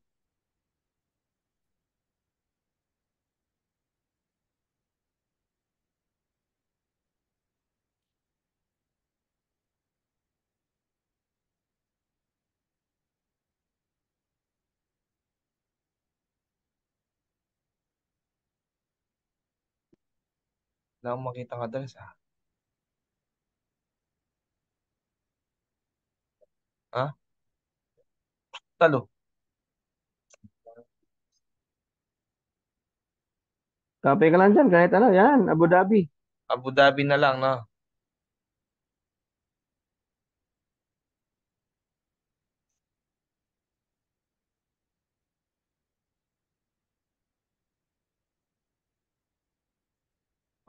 Wala akong makita ng address ah. Ha? Talo. Copy ka lang dyan, kahit ano. Yan, Abu Dhabi. Abu Dhabi na lang, no?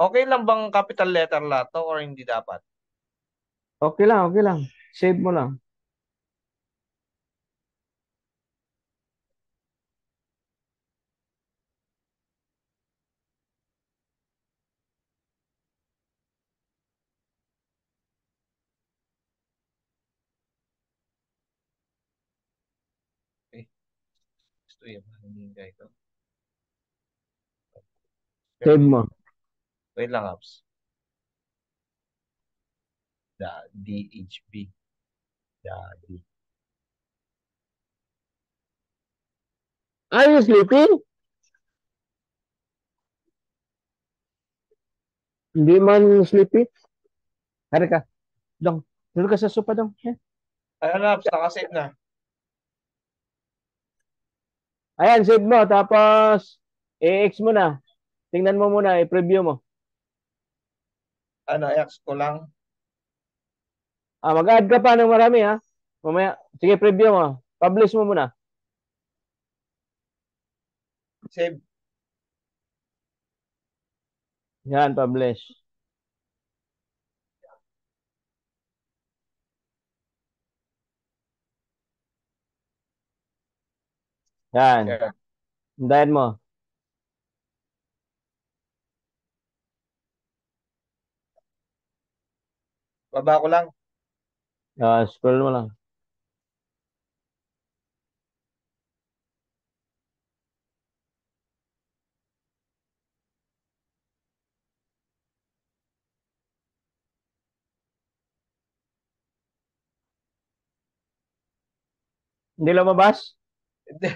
Okay lang bang capital letter lahat to or hindi dapat? Okay lang, okay lang. Save mo lang. Okay. Gusto yun. Hindi ito. Save mo. Wait lang, apps. DHB. Daddy. Are you sleeping? Hindi man sleepy. Hari ka. Dong. Dito ka sa sopa, dong. Yan. Ayun, apps. Nakasave na. Ayan, save mo. Tapos, i-X mo na. Tingnan mo muna, i-preview mo. Ano, X ko lang. Mag-add ka pa ng marami, ha? Mamaya, sige, preview mo. Publish mo muna. Save. Yan, publish. Yan. Yeah. Hintayin mo. Baba ko lang. Scroll mo lang. Hindi lumabas? Hindi.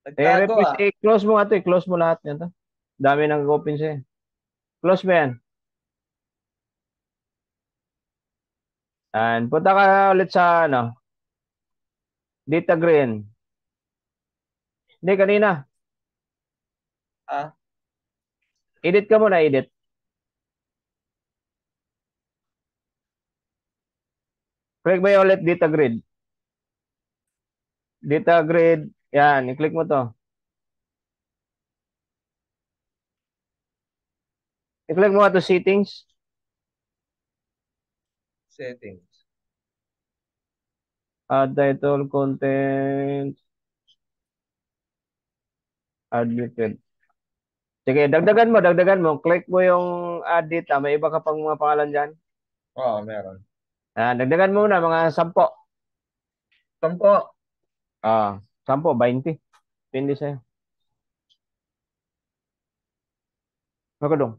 Nagtago Refresh, ah. close mo nga ito. I-close mo lahat yan. To. Dami nang open sa'yo. Close mo yan. And punta ka ulit sa, ano, data green. Hindi, kanina. Ah, Edit ka muna, edit. Click mo yung ulit data grid. Data grid. Yan, i-click mo to. I-click mo nga to settings. settings. Add title, content, add method. Sige, dagdagan mo, dagdagan mo. Click mo yung add data. May iba ka pang mga pangalan dyan. Oo, meron. Dagdagan mo na mga 10. Sampo. 10, 20. Pindi sa'yo. Ako dong.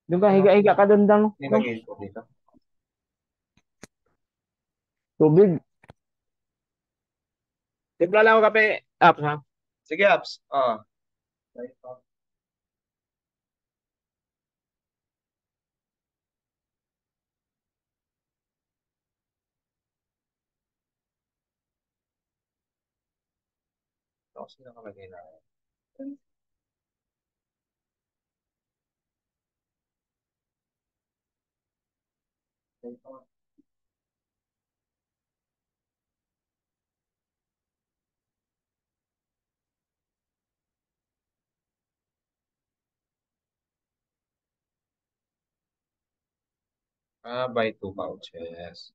Doon ka, Ano? higa-higa ka doon dong. Dong. Nilagay ko dito. Tubig. Timpla lang ako kape. Ha? Sige, apps. Oo. Tapos nakalagay na. Buy 2 pouches.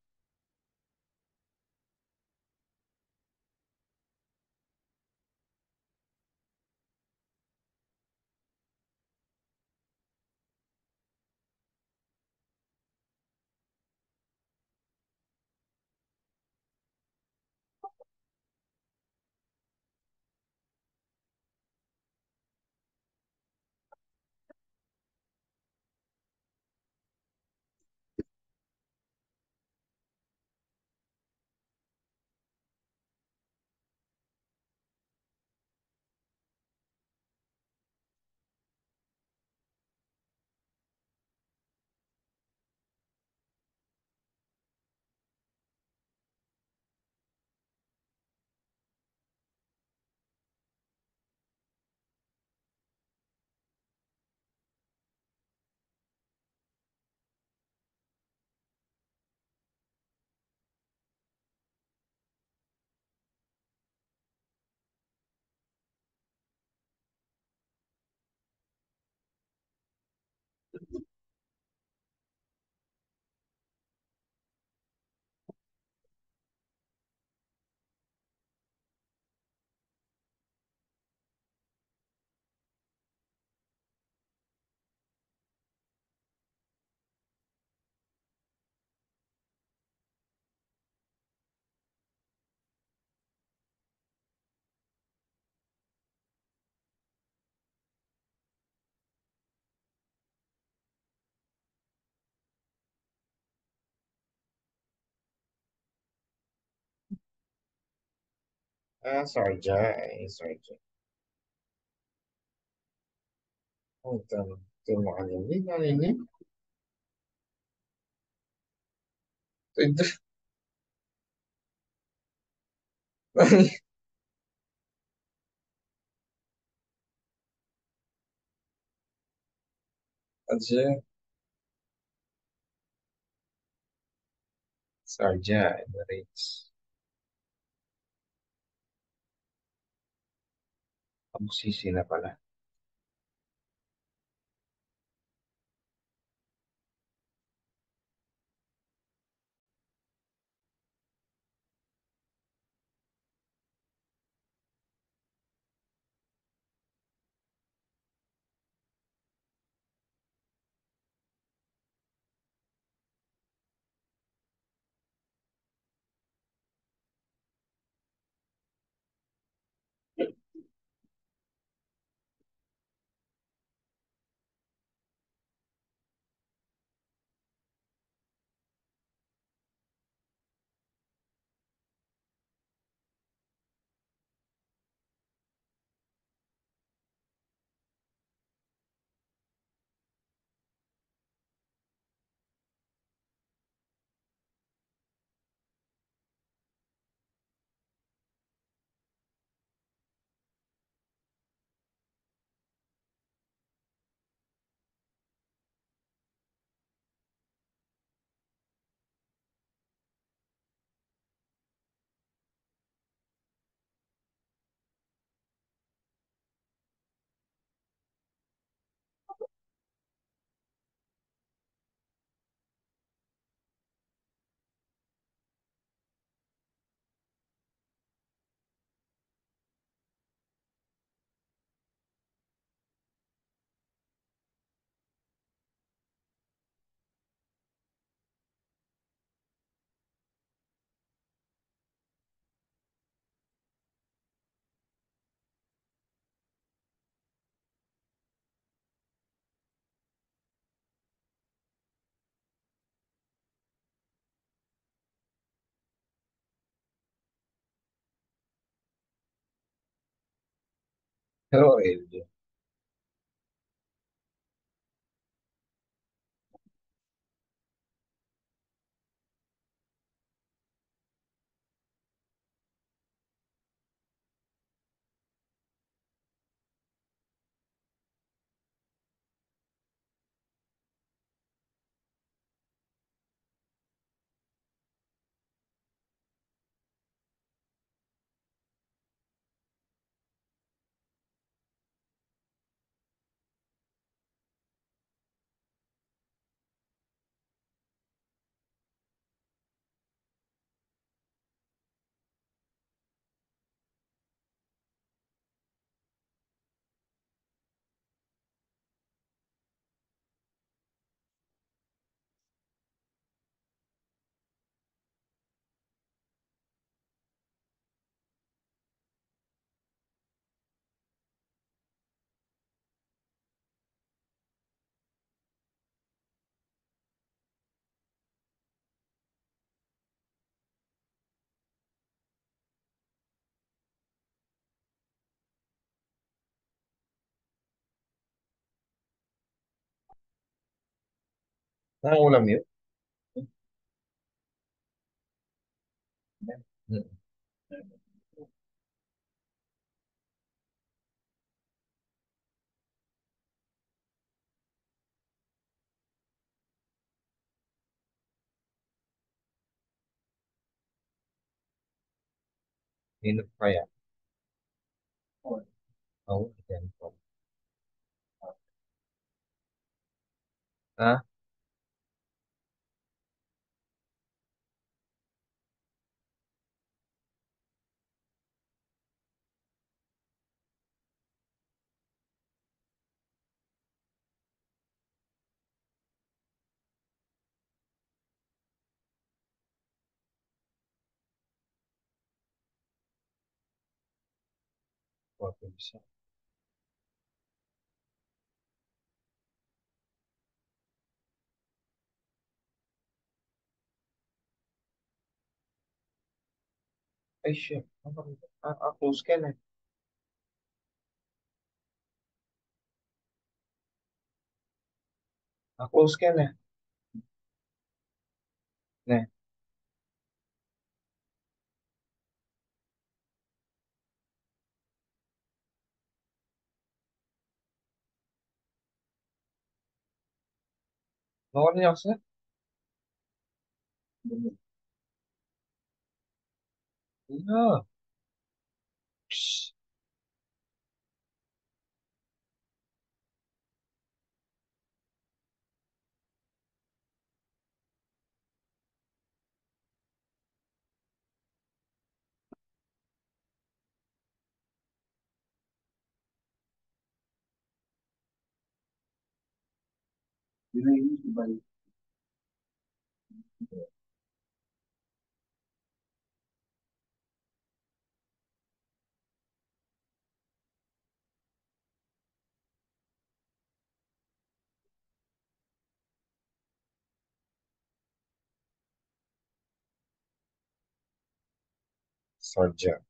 Ah, sarja. Sarja. Oh, ito makalimutan. Nalinig. Ito. Sarja. Sarja. Emirates. Abusisi na pala. Hello, LJ. Anong ulam yun? Hmm. Hinap kaya? Oo, yan po. Ha? Pabilis. Ay, shit. Close ka na. Close ka na. Ne. Nakuha niya ako sa? Yeah. Psst. Sarja.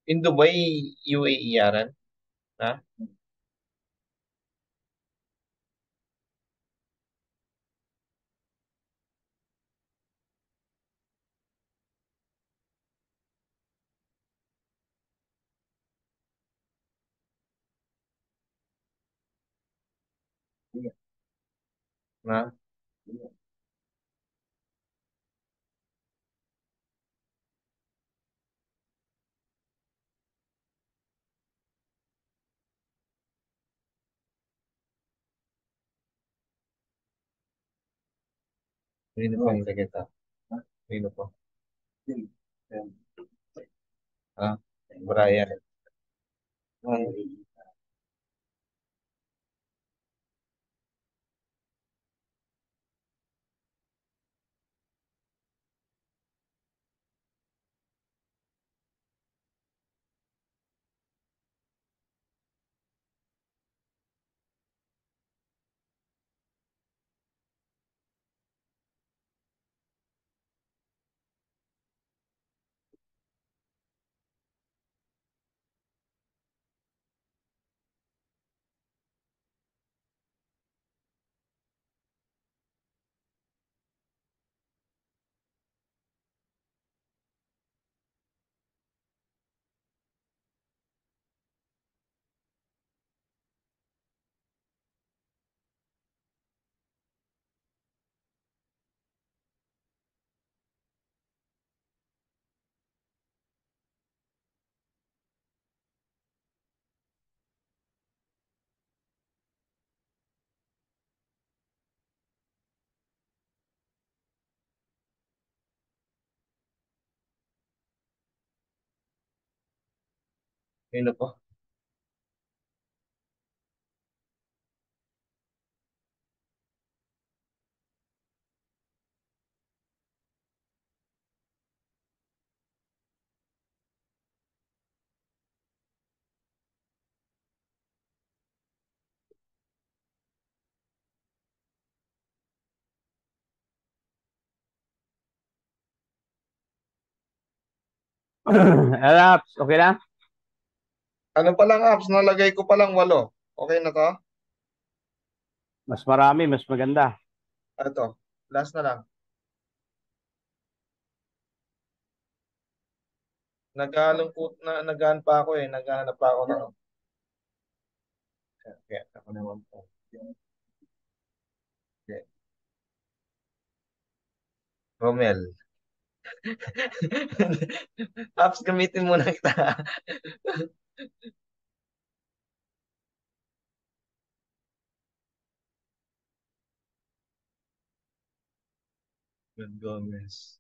In Dubai, UAE yaran. Ha? Ha? Sino pa yung kita? Sino pa? Ha? Brian. Sino pa? Apps, okay na? Ano pa lang apps, nalagay ko pa lang 8. Okay na to? Mas marami, mas maganda. Ito, last na lang. Nagaalungkot na, nagaan pa ako eh. Naghahanap pa ako ng... Kaya ako naman po. Okay. Romel. Apps, gamitin muna kita. Good Gomez.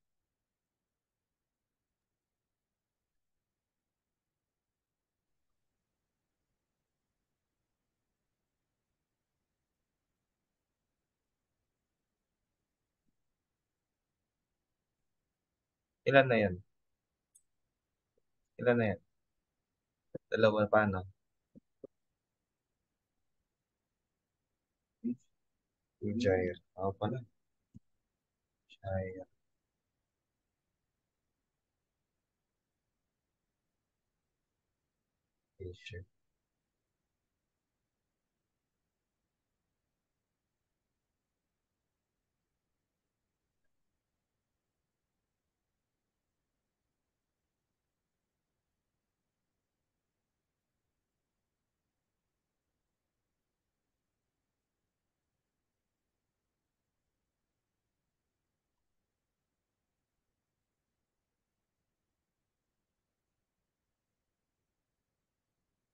Ilan na yan? Ilan na yan? Dalawa pa, no? Jair. Ako pala. Jair. T-shirt.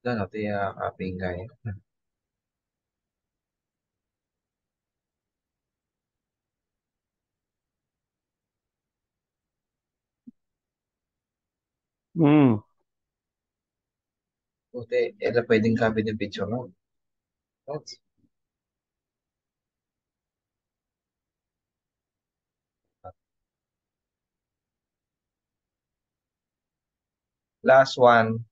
Doon, ito yung copying guy. Hmm. Buti, ito pwedeng copy ng picture mo. Oops. Last one.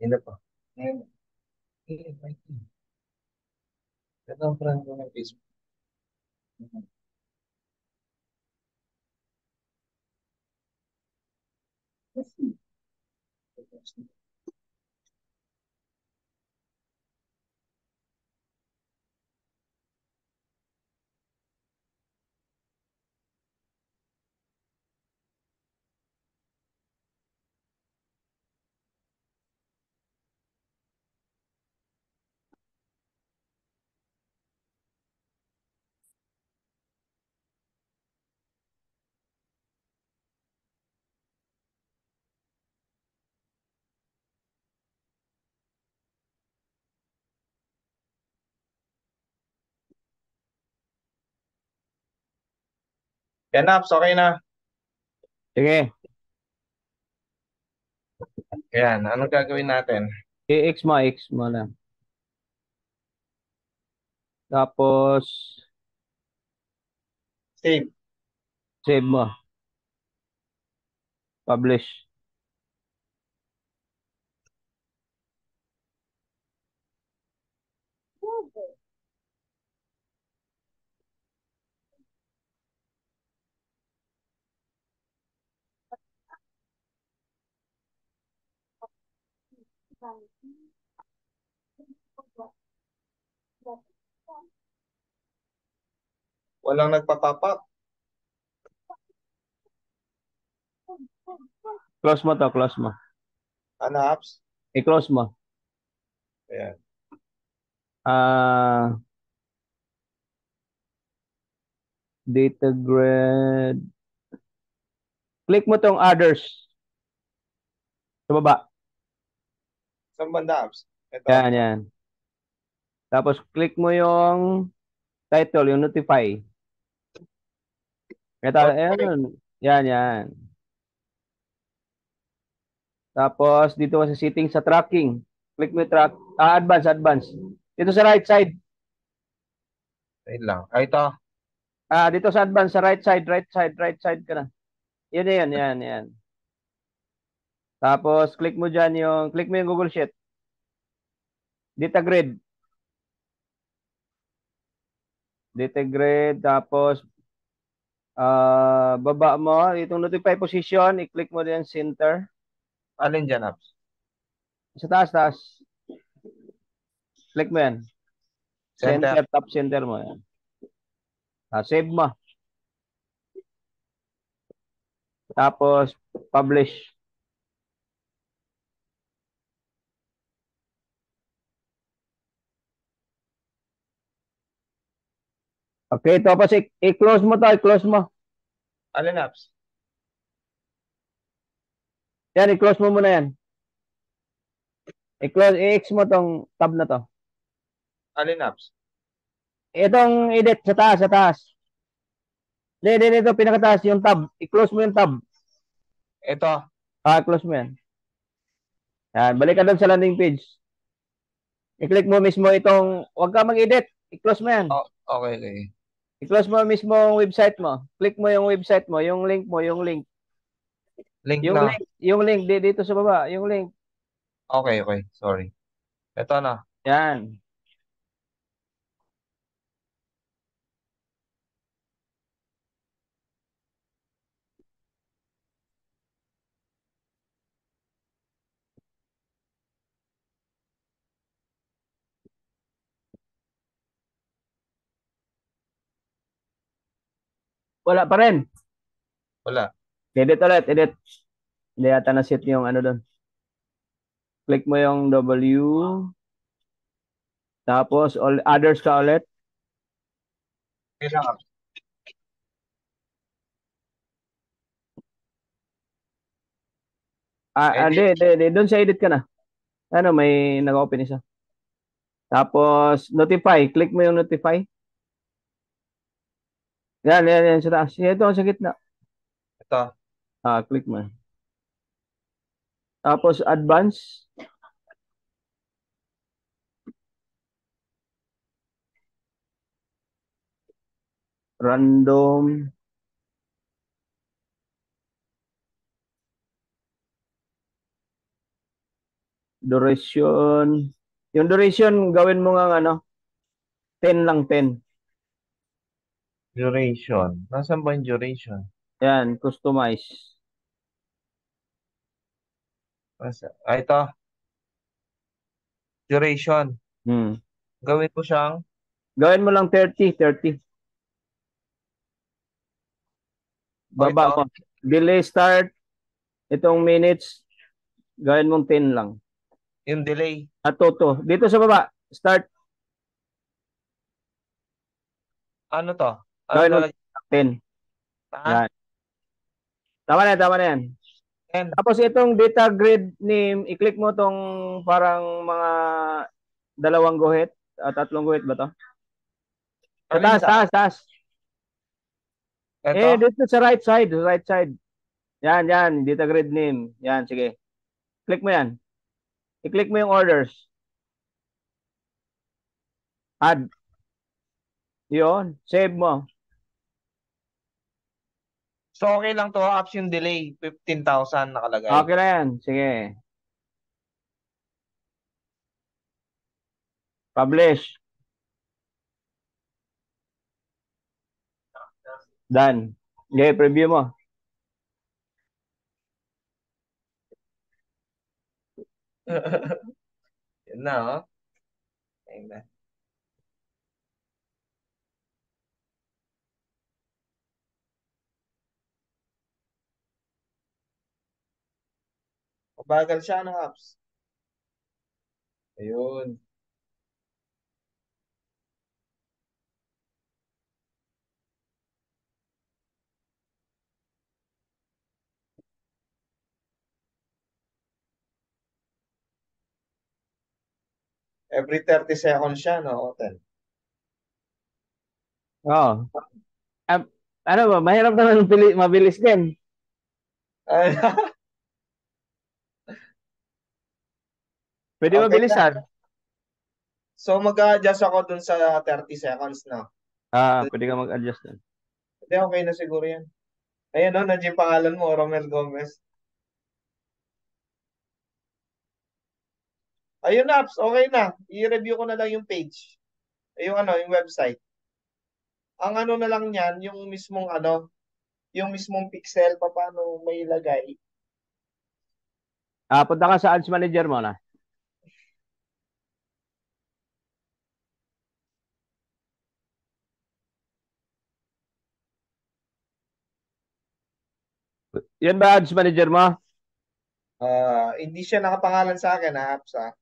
Hindi pa. Ayun. Ito ang friend ko ng Facebook. Yan, Naps, okay na. Sige, Ayan, anong gagawin natin? i-X mo lang. Tapos, Save. save mo. Publish. Walang nagpa-pop up. Close mo to, close mo. Ano, apps? I-close mo. Ayan. Ah, data grid. Click mo tong others sa baba. Saan banda, apps? Ito. Yan, yan. Tapos click mo yung title, yung notify. Ito, Notify. ayan. Yan, yan. Tapos dito ka sa settings sa tracking. Click mo yung advance, advance. Dito sa right side. Wait lang. Ay, ito. Dito sa advance, sa right side, right side ka na. Yun na yun, yan, yan. Tapos, click mo yung Google Sheet. Data grid. Data grid, tapos, baba mo, itong notify position, i-click mo din center. Alin dyan, Ops? Sa taas, taas. Click mo yan. Center. Center, top center mo yan. Save mo. Tapos, publish. Okay, tapos i-close mo to, i-close mo. Alin, Ops? Yan, i-close mo muna yan. I-close, i-X mo tong tab na to. Alin, Ops? Itong edit sa taas, sa taas. Hindi, ito, pinakataas, yung tab. I-close mo yung tab. Ito. Close mo yan. Yan, balik ka doon sa landing page. I-click mo mismo itong, huwag ka mag-edit. I-close mo yan. Oh, okay, okay. I-close mo mismo ang website mo. Click mo yung website mo, yung link mo, yung link. Link Yung na. link, yung link dito sa baba, yung link. Okay, okay. Sorry. Ito na. Yan. Wala pa rin. Wala. Edit ulit, edit. Hindi yata na-set yung ano doon. Click mo yung W. Tapos, all others ka ulit. Okay lang, Ops. Edit. Hindi. Doon sa edit ka na. Ano, may nag-open isa. Tapos, notify. Click mo yung notify. Yan, sa taas. Ito, sa gitna. Ito. Click mo. Tapos, advance. Random. Duration. Yung duration, gawin mo nga ano, 10 lang, 10. Duration. Nasaan ba yung duration? Yan, customize. Ito. Duration. Hmm. Gawin ko siyang. Gawin mo lang 30, 30. O Baba ito. mo. Delay start. Itong minutes, gawin mong 10 lang. Yung delay. Toto. Dito sa baba, start. Ano to? Ano Gawin mong lalagay? 10. Ha? Yan. Tama na yan. 10. Tapos itong data grid name, i-click mo tong parang mga dalawang guhit, tatlong guhit ba to? Sa Alin taas, sa? taas, taas. Ito. Dito sa right side, right side. Yan, data grid name. Yan, sige. Click mo yan. I-click mo yung orders. Add. Yun, save mo. So, okay lang to. Apps yung delay. 15,000 nakalagay. Okay na yan. Sige. Publish. Done. Okay, preview mo. Yun na, oh. Ayun na. Mabagal siya ng apps. Ayun. Every 30 seconds siya, no? Hotel. Oo. Ah, ano ba, mahirap naman mabilis din. Pwede Okay na. mabilisan. So, mag-a-adjust ako dun sa 30 seconds, no? Pwede ka mag-adjust din. Hindi, okay na siguro yan. Ayan o, nandiyan yung pangalan mo, Romel Gomez. Ayun na, okay na. I-review ko na lang yung page. Yung ano, yung website. Ang ano na lang yan, yung mismong ano, yung mismong pixel, paano may ilagay. Punta ka sa ads manager mo na. Yan ba ads manager mo? Hindi siya nakapangalan sa akin, ha, apps, ha.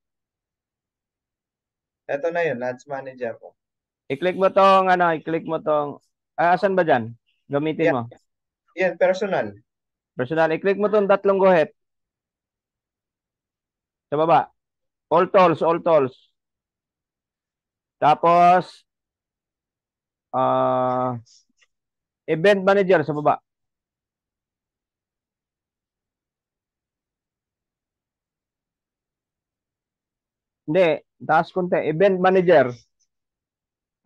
Ito na yun, Ads Manager ko. I-click mo tong, ano, i-click mo tong, asan ba dyan? Gamitin Yan, mo. yan, personal. Personal, i-click mo tong tatlong guhit. Sa baba. All tools, all tools. Tapos, ah, event manager sa baba. Hindi, taas konti. Event manager.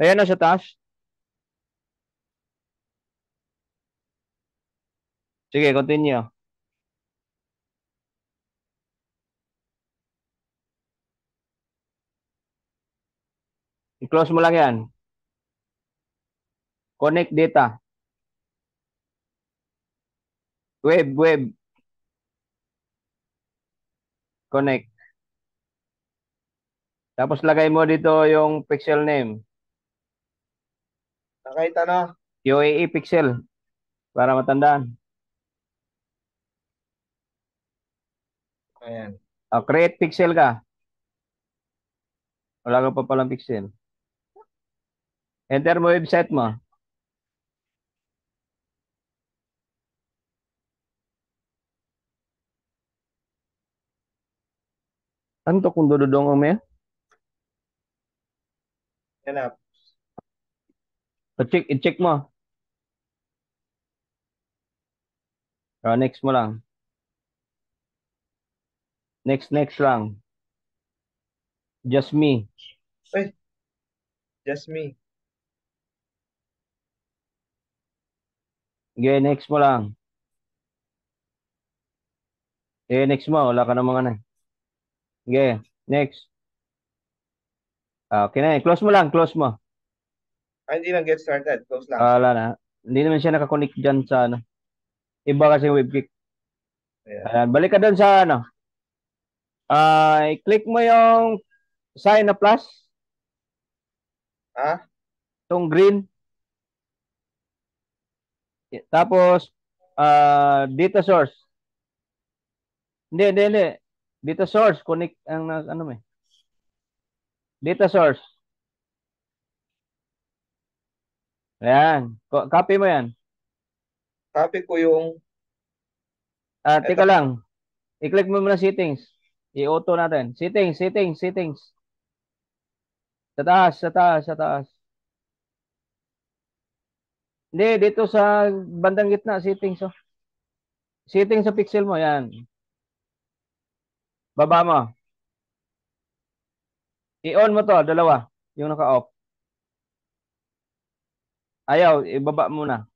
Ayan na sa taas. Sige, continue. I-close mo lang yan. Connect data. Web. Connect. Tapos lagay mo dito yung pixel name. Kahit ano, UAE pixel. Para matandaan. ayan. Create pixel ka. Wala ka pa palang pixel. Enter mo website mo. Ano to kung dududong mo Yan na. I-check mo. Next mo lang. Next lang. Just me. Uy, just me. Okay, next mo lang. Next mo. Wala ka na mga na. Okay, next. Okay na. Close mo lang. Close mo. Hindi lang get started. Close lang. Wala na. Hindi naman siya nakakonect dyan sa ano. Iba kasi yung webkick. Ayan. Ayan. Balik ka dun sa ano. I-click mo yung sign na plus. Ha? Itong green. Tapos, data source. Hindi. Data source. Connect ang ano may. Data source. Ayan. Copy mo yan. Copy ko yung, eto, Teka lang. I-click mo muna settings. I-auto natin. Settings. Sa taas. Hindi, dito sa bandang gitna, settings. Oh. Settings sa pixel mo, yan. Baba mo. I-on mo to, dalawa. Yung naka-off. Ayaw, ibaba mo na.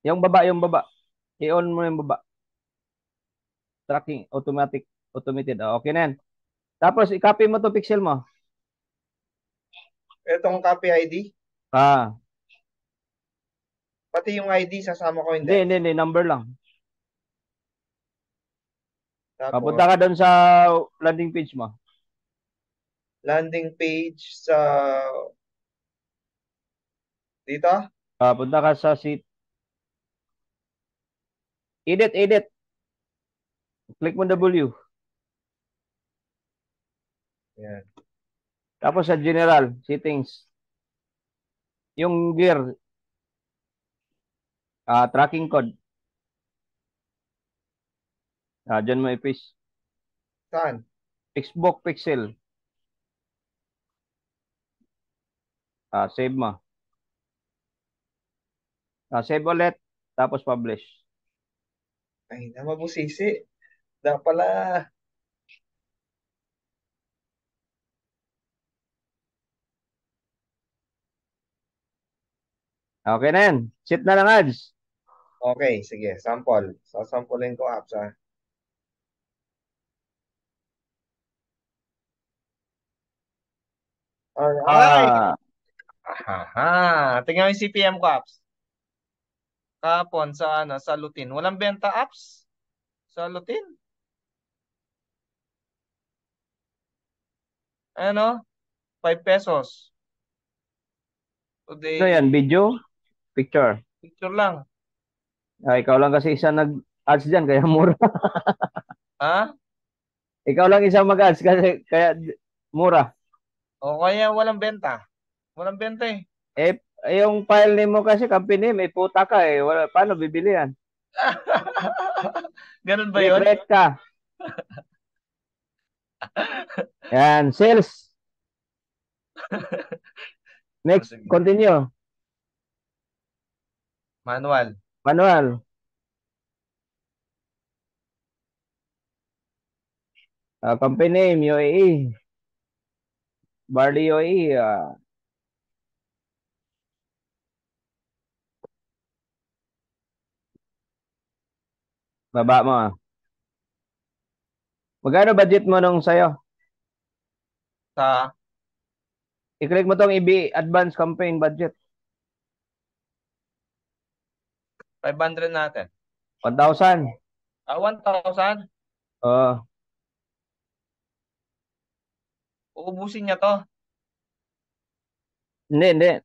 Yung baba. I-on mo yung baba. Tracking, automated. Okay na yan. Tapos, i-copy mo to pixel mo. etong copy ID. Ah, Pati yung ID sasama ko hindi. hindi. Number lang. Punta Tapos, ka doon sa landing page mo. landing page sa, dito. Punta ka sa seat. Edit. Click mo W. Ayan. Tapos sa general, settings. Yung gear, tracking code. Dyan mo i-paste. Saan? Xbox pixel. Save mo. Save ulit. Tapos publish. Ay, namabusisi. Da pala. Okay na yan. Set na lang ads. Okay, sige. Sample. Sasampulin ko apps, ha. Alright! Ah, Aha! Tingnan mo yung CPM ko, apps. Kahapon sa, sa Lutin. Walang benta, apps. Sa Lutin. Ano? 5 pesos. ano yan? Today, Video? Picture? picture lang. Ikaw lang kasi isa nag-ads dyan, kaya mura. Ha? Ikaw lang isa mag-ads kasi kaya mura. O kaya walang benta. Walang benta eh. Yung file name mo kasi company, may puta ka eh. Wala, paano bibili yan? Ganun ba yun? Create ka. Yan, sales. O, Next, sige. continue. Manual. Manual. Company name, UAE. Barley UAE. Baba mo. Magkano budget mo nung sayo? Sa I-click mo tong EB Advanced Campaign Budget. 500 natin. 1,000. 1,000. Oh, Uubusin niya to. hindi.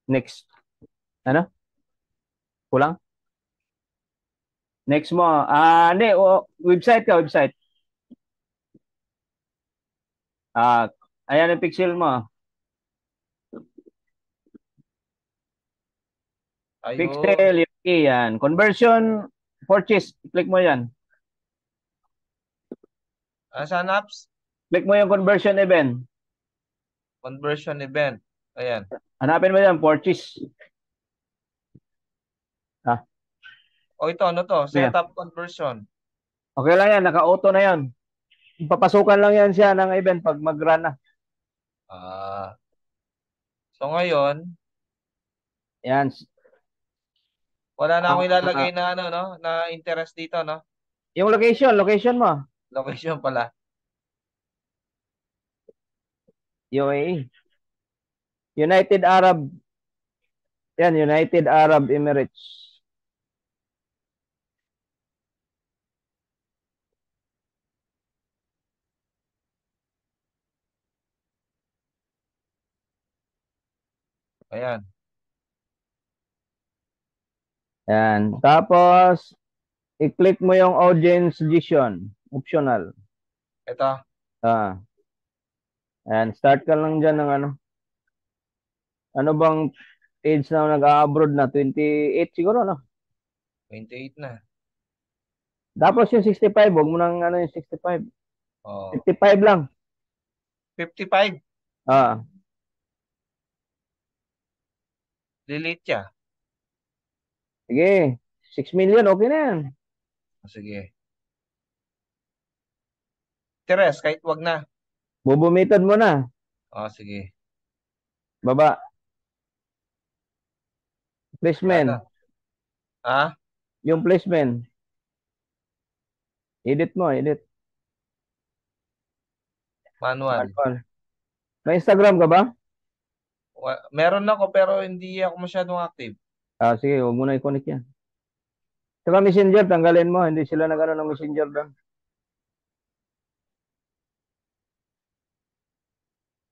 Next. Ano? Kulang? Next mo. Hindi. Website ka, website. Ayan ang pixel mo. Ayun. Pixel, yung yan. Conversion, purchase. Click mo yan. Saan apps? Click mo yung conversion event. Conversion event. Ayan. Hanapin mo yan, purchase. Ah, O ito, ano to? yeah. Setup conversion. Okay lang yan, naka-auto na yan. Papasukan lang yan siya ng event pag mag-run na. Ah. So ngayon, Yan. wala na akong Ah, ilalagay na ano, no? Na interest dito, no? yung location mo. Location pala. UAE. United Arab. Yan, United Arab Emirates. Ayan. Yan. Tapos, i-click mo yung audience suggestion. Optional. Ito. Ah. Ayan. Start ka lang dyan ng ano. Ano bang age na nag-abroad na? 28 siguro, no? 28 na. Tapos yung 65, huwag mo nang ano yung 65. Oh. 55 lang. 55. Ah. Delete siya. Sige. 6 million, okay na yan. Sige. Teres, kahit wag na. Bubumitad mo na. Sige. Baba. Wala na. Placement. Ha? Yung placement. Edit mo, edit. Manual. Manual. May Instagram ka ba? Meron ako pero hindi ako masyadong active. Sige, huwag mo na i-connect yan. Saka messenger, tanggalin mo. Hindi sila nag-ano ng messenger doon.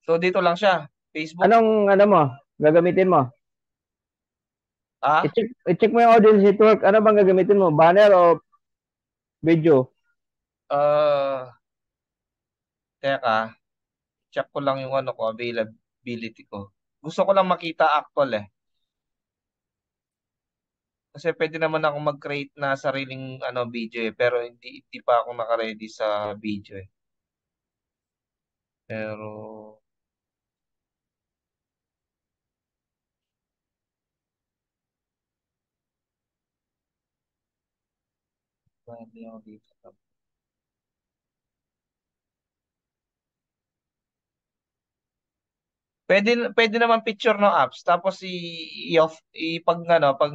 So dito lang siya. Facebook. Anong ano mo? Gagamitin mo? Ha? I-check mo yung audience network. Ano bang gagamitin mo? Banner o video? Teka. Check ko lang yung ano ko, availability ko. Gusto ko lang makita actual eh. Kasi pwede naman ako mag-create na sariling video eh. Pero hindi pa ako naka-ready sa video eh. Pero, hindi ako dito. Pwede naman picture no apps tapos i-off pag ano, pag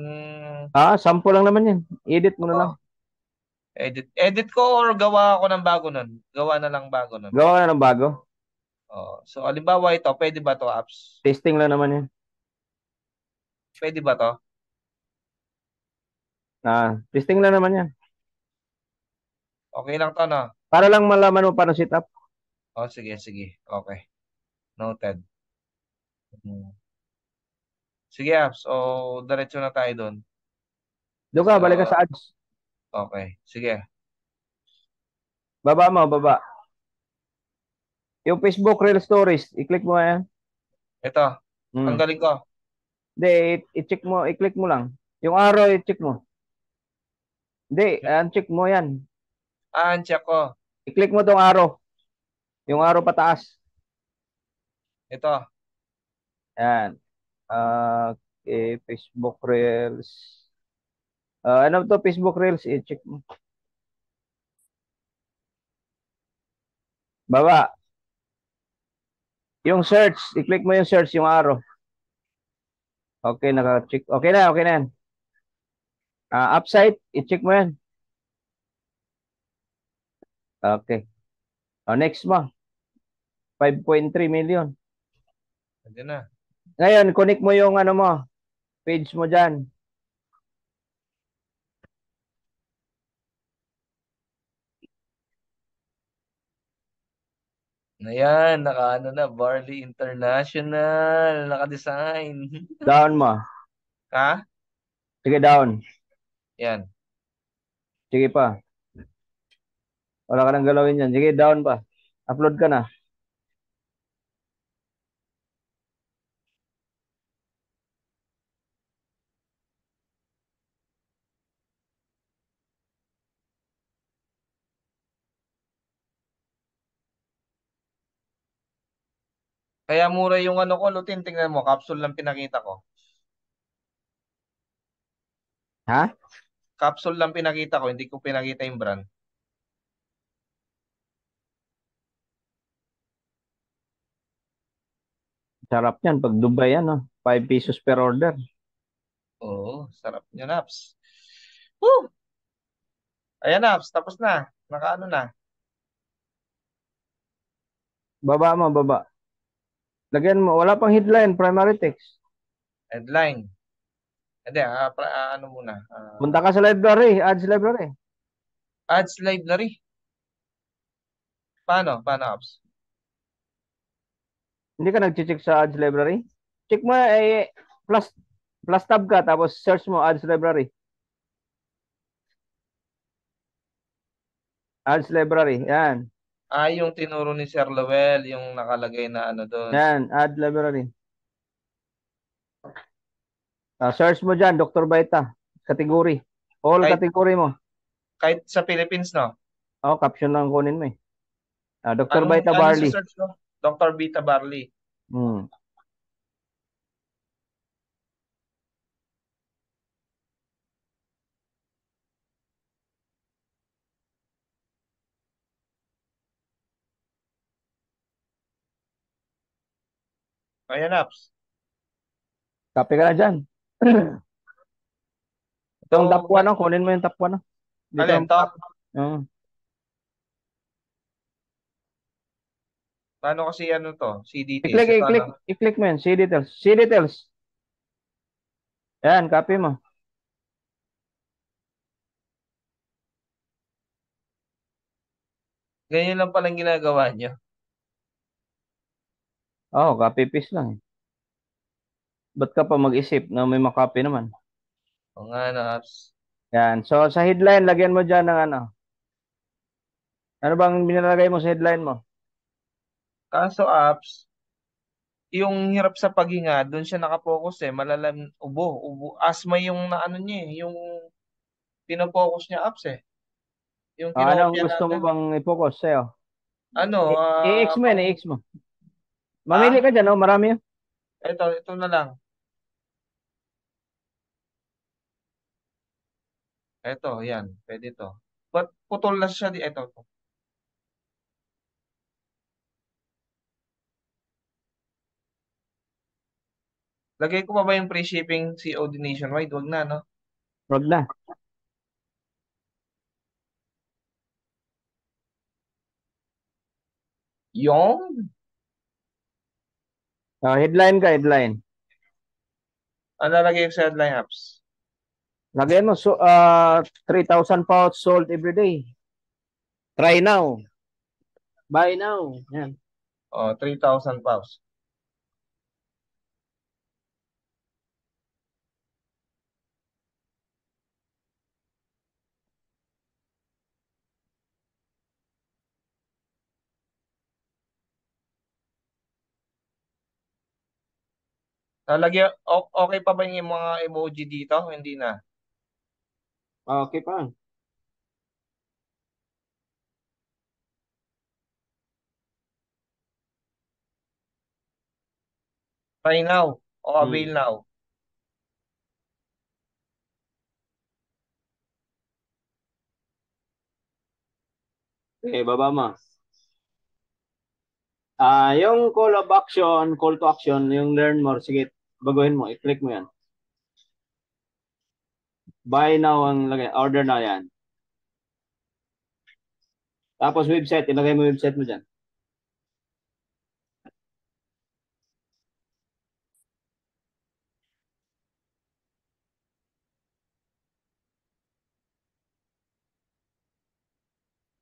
Sample lang naman yan. Edit mo na lang. oh, edit ko or gawa ako ng bago nun. Gawa na lang bago nun. Gawa ka na ng bago. Oh, so halimbawa ito, pwede ba to apps? Testing lang naman yan. Pwede ba to? Testing lang naman yan. Okay lang to no? Para lang malaman mo paano set up. Oh, sige, sige. Okay. Noted. Hmm. Sige apps. So, diretso na tayo doon. Doon ka, balik ka Sa sa ads. okay. Sige. Baba mo, baba. Yung Facebook Reel Stories, i-click mo yan. Ito, Hmm. tanggalin ko. Hindi, i-check mo, i-click mo lang. Yung arrow, i-check mo. Hindi, check mo yan. Check ko. I-click mo tong arrow. Yung arrow pataas. Ito. Yan. Okay, Facebook Reels. Ano to, Facebook Reels, i-check mo. Baba. Yung search, i-click mo yung search, yung arrow. Okay, naka-check. Okay na, okay na yan. Upside, i-check mo yan. Okay. Next mo, 5.3 million. Pwede na. Ngayon, connect mo yung ano mo, page mo dyan. Ayan, naka-ano na, Barley International, naka-design. Down mo. Ha? Sige, down. Yan. Sige pa. Wala ka nang galawin yan. Sige, down pa. Upload ka na. Kaya mura yung ano ko, Lutin, tingnan mo, capsule lang pinakita ko. Ha? Capsule lang pinakita ko, hindi ko pinakita yung brand. Sarap yan. Pag Dubai yan, 5 pesos per order. Oo, sarap niya, Naps. Woo! Ayan, Naps, tapos na. Nakaano na. Baba mo, baba. Lagyan mo. Wala pang headline, primary text. Headline. Hindi, ano muna. Punta ka sa library, ads library. Ads library. Paano? Paano, Apps? Hindi ka nag-check sa ads library? Check mo, plus, plus tab ka, tapos search mo ads library. Ads library, yan. Yung tinuro ni Sir Lowell, yung nakalagay na ano doon. Yan, ad library. Search mo dyan, Dr. Baita. Category. All Kahit, category mo. kahit sa Philippines, no? Caption lang kunin mo eh. Dr. Baita Anong Barley. search ko? Dr. Bita Barley. Hmm. Ayan, Apps. Copy ka na dyan. Itong top So, 1, kunin mo yung top 1. Dito alin lang. to? Paano kasi ano to? See details. I-click, Ito ano? i-click, i-click mo yan. See details. See details. Yan, copy mo. Ganyan lang palang ginagawa nyo. Copy paste lang eh. Ba't ka pa mag-isip na may makopy naman? O nga na, Apps. Yan. So, sa headline, lagyan mo dyan ng ano. Ano bang binalagay mo sa headline mo? Kaso, Apps, yung hirap sa paghinga, doon siya nakapokus eh. Malalam, ubo. Asthma yung naano niya eh. Yung pinopokus niya, Apps eh. Yung Anong kinopya gusto mo natin. bang i-focus sa'yo? Ano, I-X mo yan, pang, i-X mo. Mamili ka dyan, marami yun. ito na lang. Ito, yan. Pwede to. But putol na siya. Ito. Lagay ko pa ba yung free shipping COD nationwide? Wag na, no? Wag na. Yung? Headline ka, headline. Ano lagay ko sa headline apps? Lagay mo, 3,000 pouch sold every day. Try now. Buy now. Yan. Oh, 3,000 pounds. Okay pa ba yung mga emoji dito? Hindi na. Okay pa. Try now o avail Hmm. now. Okay, baba mo. Yung call to action, yung learn more, sige, baguhin mo, i-click mo yan. Buy now ang lagay, order na yan. Tapos website, ilagay mo website mo dyan.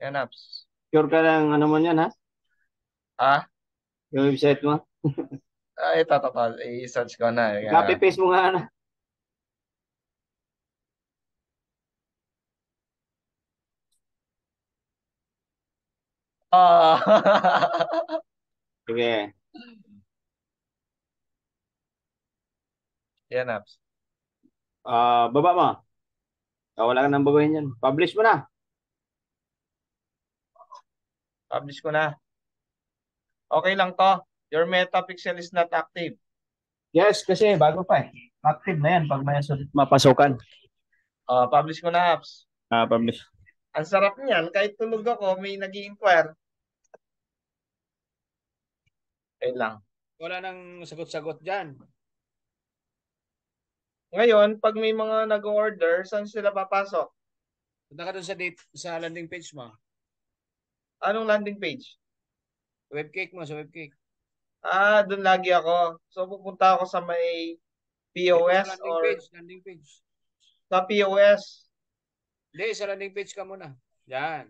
Yan apps. Sure ka lang, ano mo yan, ha? Ah? Yung website mo. Ito, total. I-search ko na. Yan Copy-paste natin. mo nga, na. Ah! Sige. Yan apps. Baba mo. Wala ka nang baguhin yan. Publish mo na. Publish ko na. Okay lang to. Your meta pixel is not active. Yes, kasi bago pa eh. Active na yan pag may mapasukan. Publish ko na apps. Publish. Ang sarap niyan. Kahit tulog ako, may nag-i-inquire. Okay lang. Wala nang sagot-sagot dyan. Ngayon, pag may mga nag-order, saan sila papasok? Punta ka dun sa landing page mo. Anong landing page? Webcake mo, sa webcake. Doon lagi ako. So, pupunta ako sa may Dito sa POS landing or page, landing page. sa POS. Hindi, sa landing page ka muna. Yan.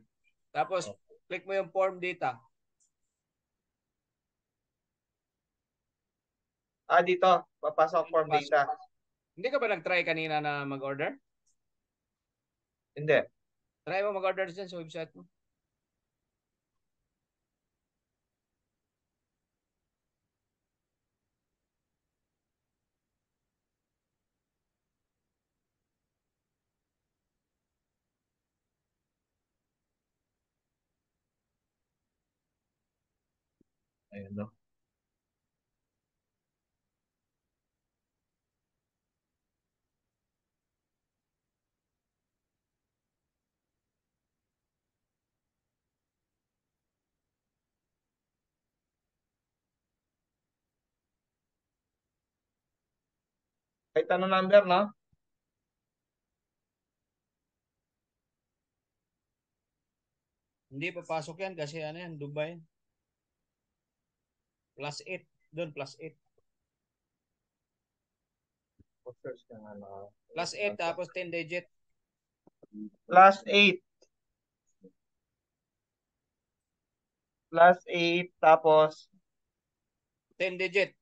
Tapos, click mo yung form data. Dito. Papasok form Pasok. data. Hindi ka ba nag-try kanina na mag-order? Hindi. Try mo mag-order dyan sa website mo. Ayun, no? Kahit ano number, no? Hindi papasok yan kasi ano yan, Dubai. Plus 8. Doon, plus 8. Search ka nga na. Plus 8 tapos 10 digit. Plus 8. Plus 8. Tapos 10 digit.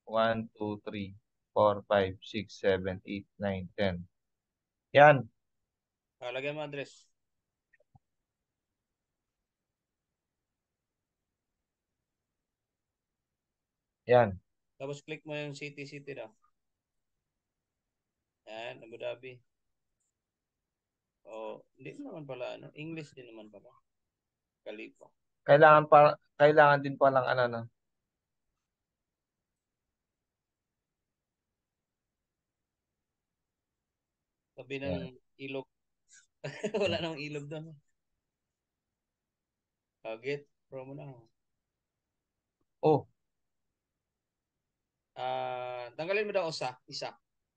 1, 2, 3, 4, 5, 6, 7, 8, 9, 10. Yan. Lagyan mo address. Yan. Tapos click mo yung city daw. Yan, Abu Dhabi. Hindi naman pala, ano? English din naman pala. Khalifa. Kailangan din palang ano, no? Sabi ng Yan. ilog. Wala namang ilog doon. Get promo na. Oh, Tanggalin mo daw isa.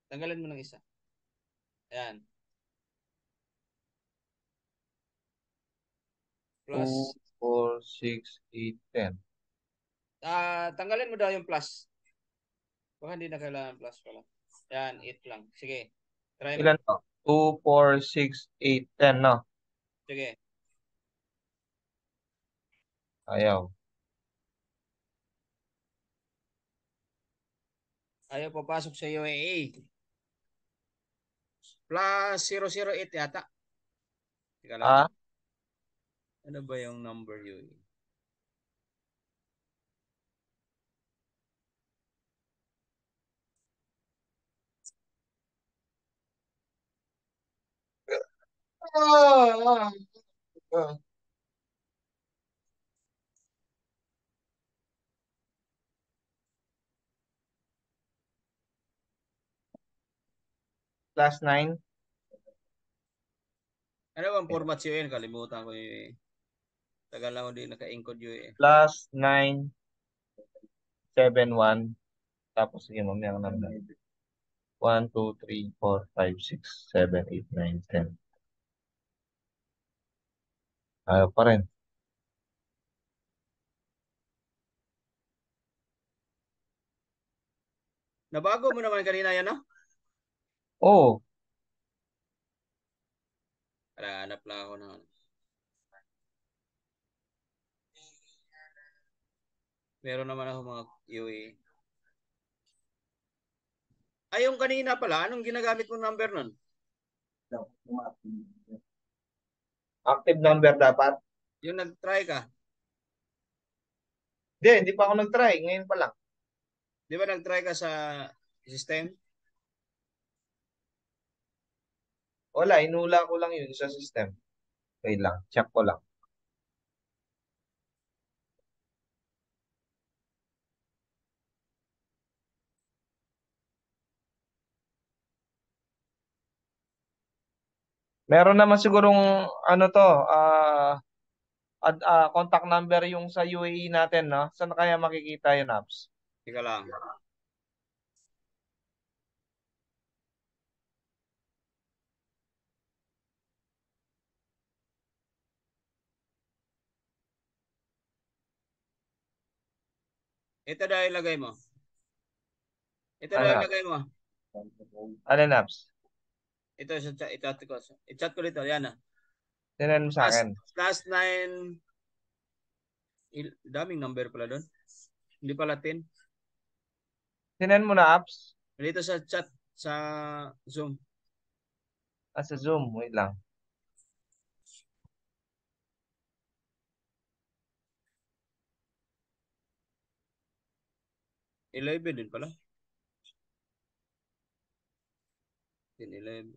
Tanggalin mo ng isa. Ayan. 2, Plus. 4, 6, 8, 10. Tanggalin mo daw yung plus. Baka hindi na kailangan plus pala. Ayan, 8 lang. Sige. Try mo. Ilan to? 2, 4, 6, 8, 10, no? Sige. Ayaw. Ayaw papasok sa UAE. Plus 008 yata. Teka lang. Ah? Ano ba yung number UAE? Ah, ah. Plus 9. Ano bang format sa UAE? Kalimutan ko yung UAE. Tagal lang ako di naka-encode UAE. Plus 9, 7, 1. Tapos, sige, mamaya ang number. 1, 2, 3, 4, 5, 6, 7, 8, 9, 10. Ayaw pa rin. Nabago mo naman kanina yan, no? Oh, Hanap lang ako ng ano. Meron naman ako mga UAE. Ay, yung kanina pala, anong ginagamit mong number nun? active number dapat. Yung nag-try ka. Hindi pa ako nag-try. Ngayon pa lang. Di ba nag-try ka sa system? Wala, inula ko lang yun sa system. Wait lang, check ko lang. Meron naman sigurong ano to, contact number yung sa UAE natin, no? Saan kaya makikita yung apps? Tika lang. Ito dahil ilagay mo. Ito Ano dahil apps? ilagay mo. Ano yung apps? Ito sa chat, i-chat ko. I-chat ko dito. Yan na. Tinan mo sa akin. Plus 9. Daming number pala doon. Hindi pala 10. Tinan mo na apps. Dito sa chat sa Zoom. Sa Zoom, wait lang. Eleven din pala. 10, 11.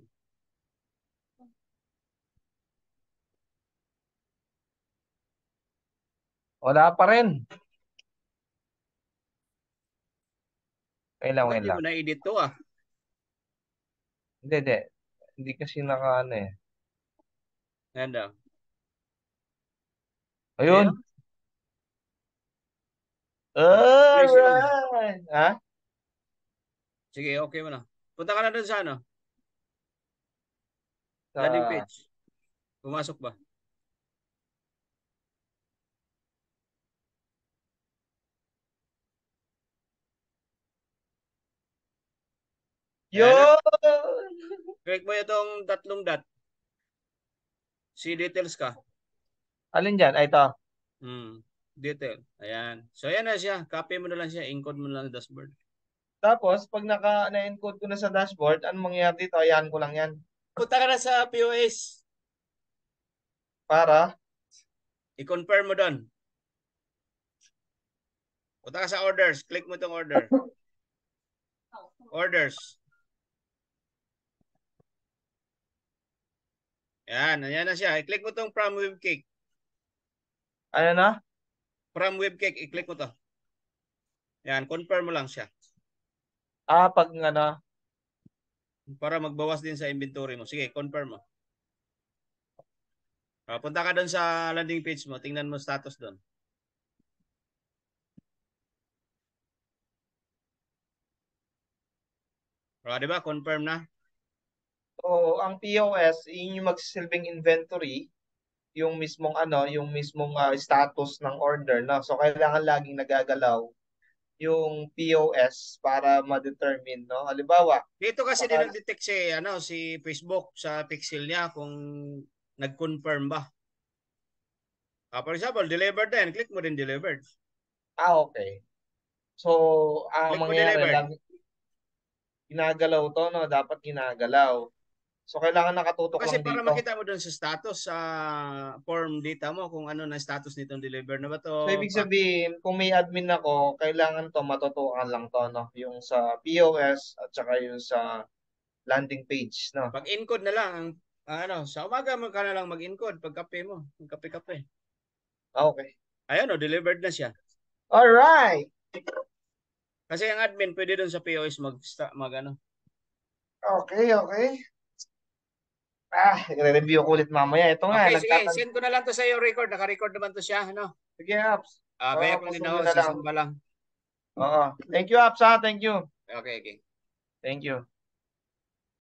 Wala pa rin. Wait lang, Baka wait hindi mo lang. na-edit to ah. Hindi. Hindi kasi naka ano eh. Yan daw. Ayun. Ayun. Expression. Alright. Ha? Sige, okay mo na. Punta ka na doon sa ano? Landing Sa... page. Pumasok ba? Ayan na. Yun! Click mo itong tatlong dot. See details ka. Alin dyan? Ay, ito. Detail. Ayan. So, ayan na siya. Copy mo na lang siya. Encode mo na lang dashboard. Tapos, pag na-encode ko na sa dashboard, anong mangyayari dito? Ayan ko lang yan. Punta ka na sa POS. Para? I-confirm mo doon. Punta ka sa orders. Click mo itong order. Orders. Ayan na siya. I-click mo itong from webcake. Ano na? From webcake, i-click mo to. Ayan, confirm mo lang siya. Pag ano, Para magbawas din sa inventory mo. Sige, confirm mo. Punta ka doon sa landing page mo. Tingnan mo status doon. O, di ba? Confirm na. So, ang POS, yun yung magsisilbing inventory, yung mismong status ng order, no? So, kailangan laging nagagalaw yung POS para ma-determine, no? Halimbawa, Dito kasi din baka, nag-detect si Facebook sa pixel niya kung nag-confirm ba. For example, delivered na yan. Click mo din delivered. okay. So, ang Click mo mangyayari, delivered. ginagalaw to, no? Dapat ginagalaw. So, kailangan nakatutok Kasi lang para dito. makita mo doon sa status sa form data mo kung ano na status nitong deliver na ba So, to. ibig sabihin, kung may admin ako, kailangan to matutukan lang to, no? Yung sa POS at saka yung sa landing page, no? Pag-encode na lang sa umaga mo ka na lang mag-encode pag kape mo, kape-kape. Okay. Ayun delivered na siya. All right. Kasi ang admin pwede doon sa POS mag Okay, okay. I-review ko ulit mamaya. Ito nga, Okay, sige, send ko na lang to sa iyo record. Naka-record naman to siya, ano? Sige, Apps. Gaya ko din Puso ako, nyo na lang. sisamba lang. Oo. Thank you, Apps, ha? Thank you. Okay, okay. Thank you.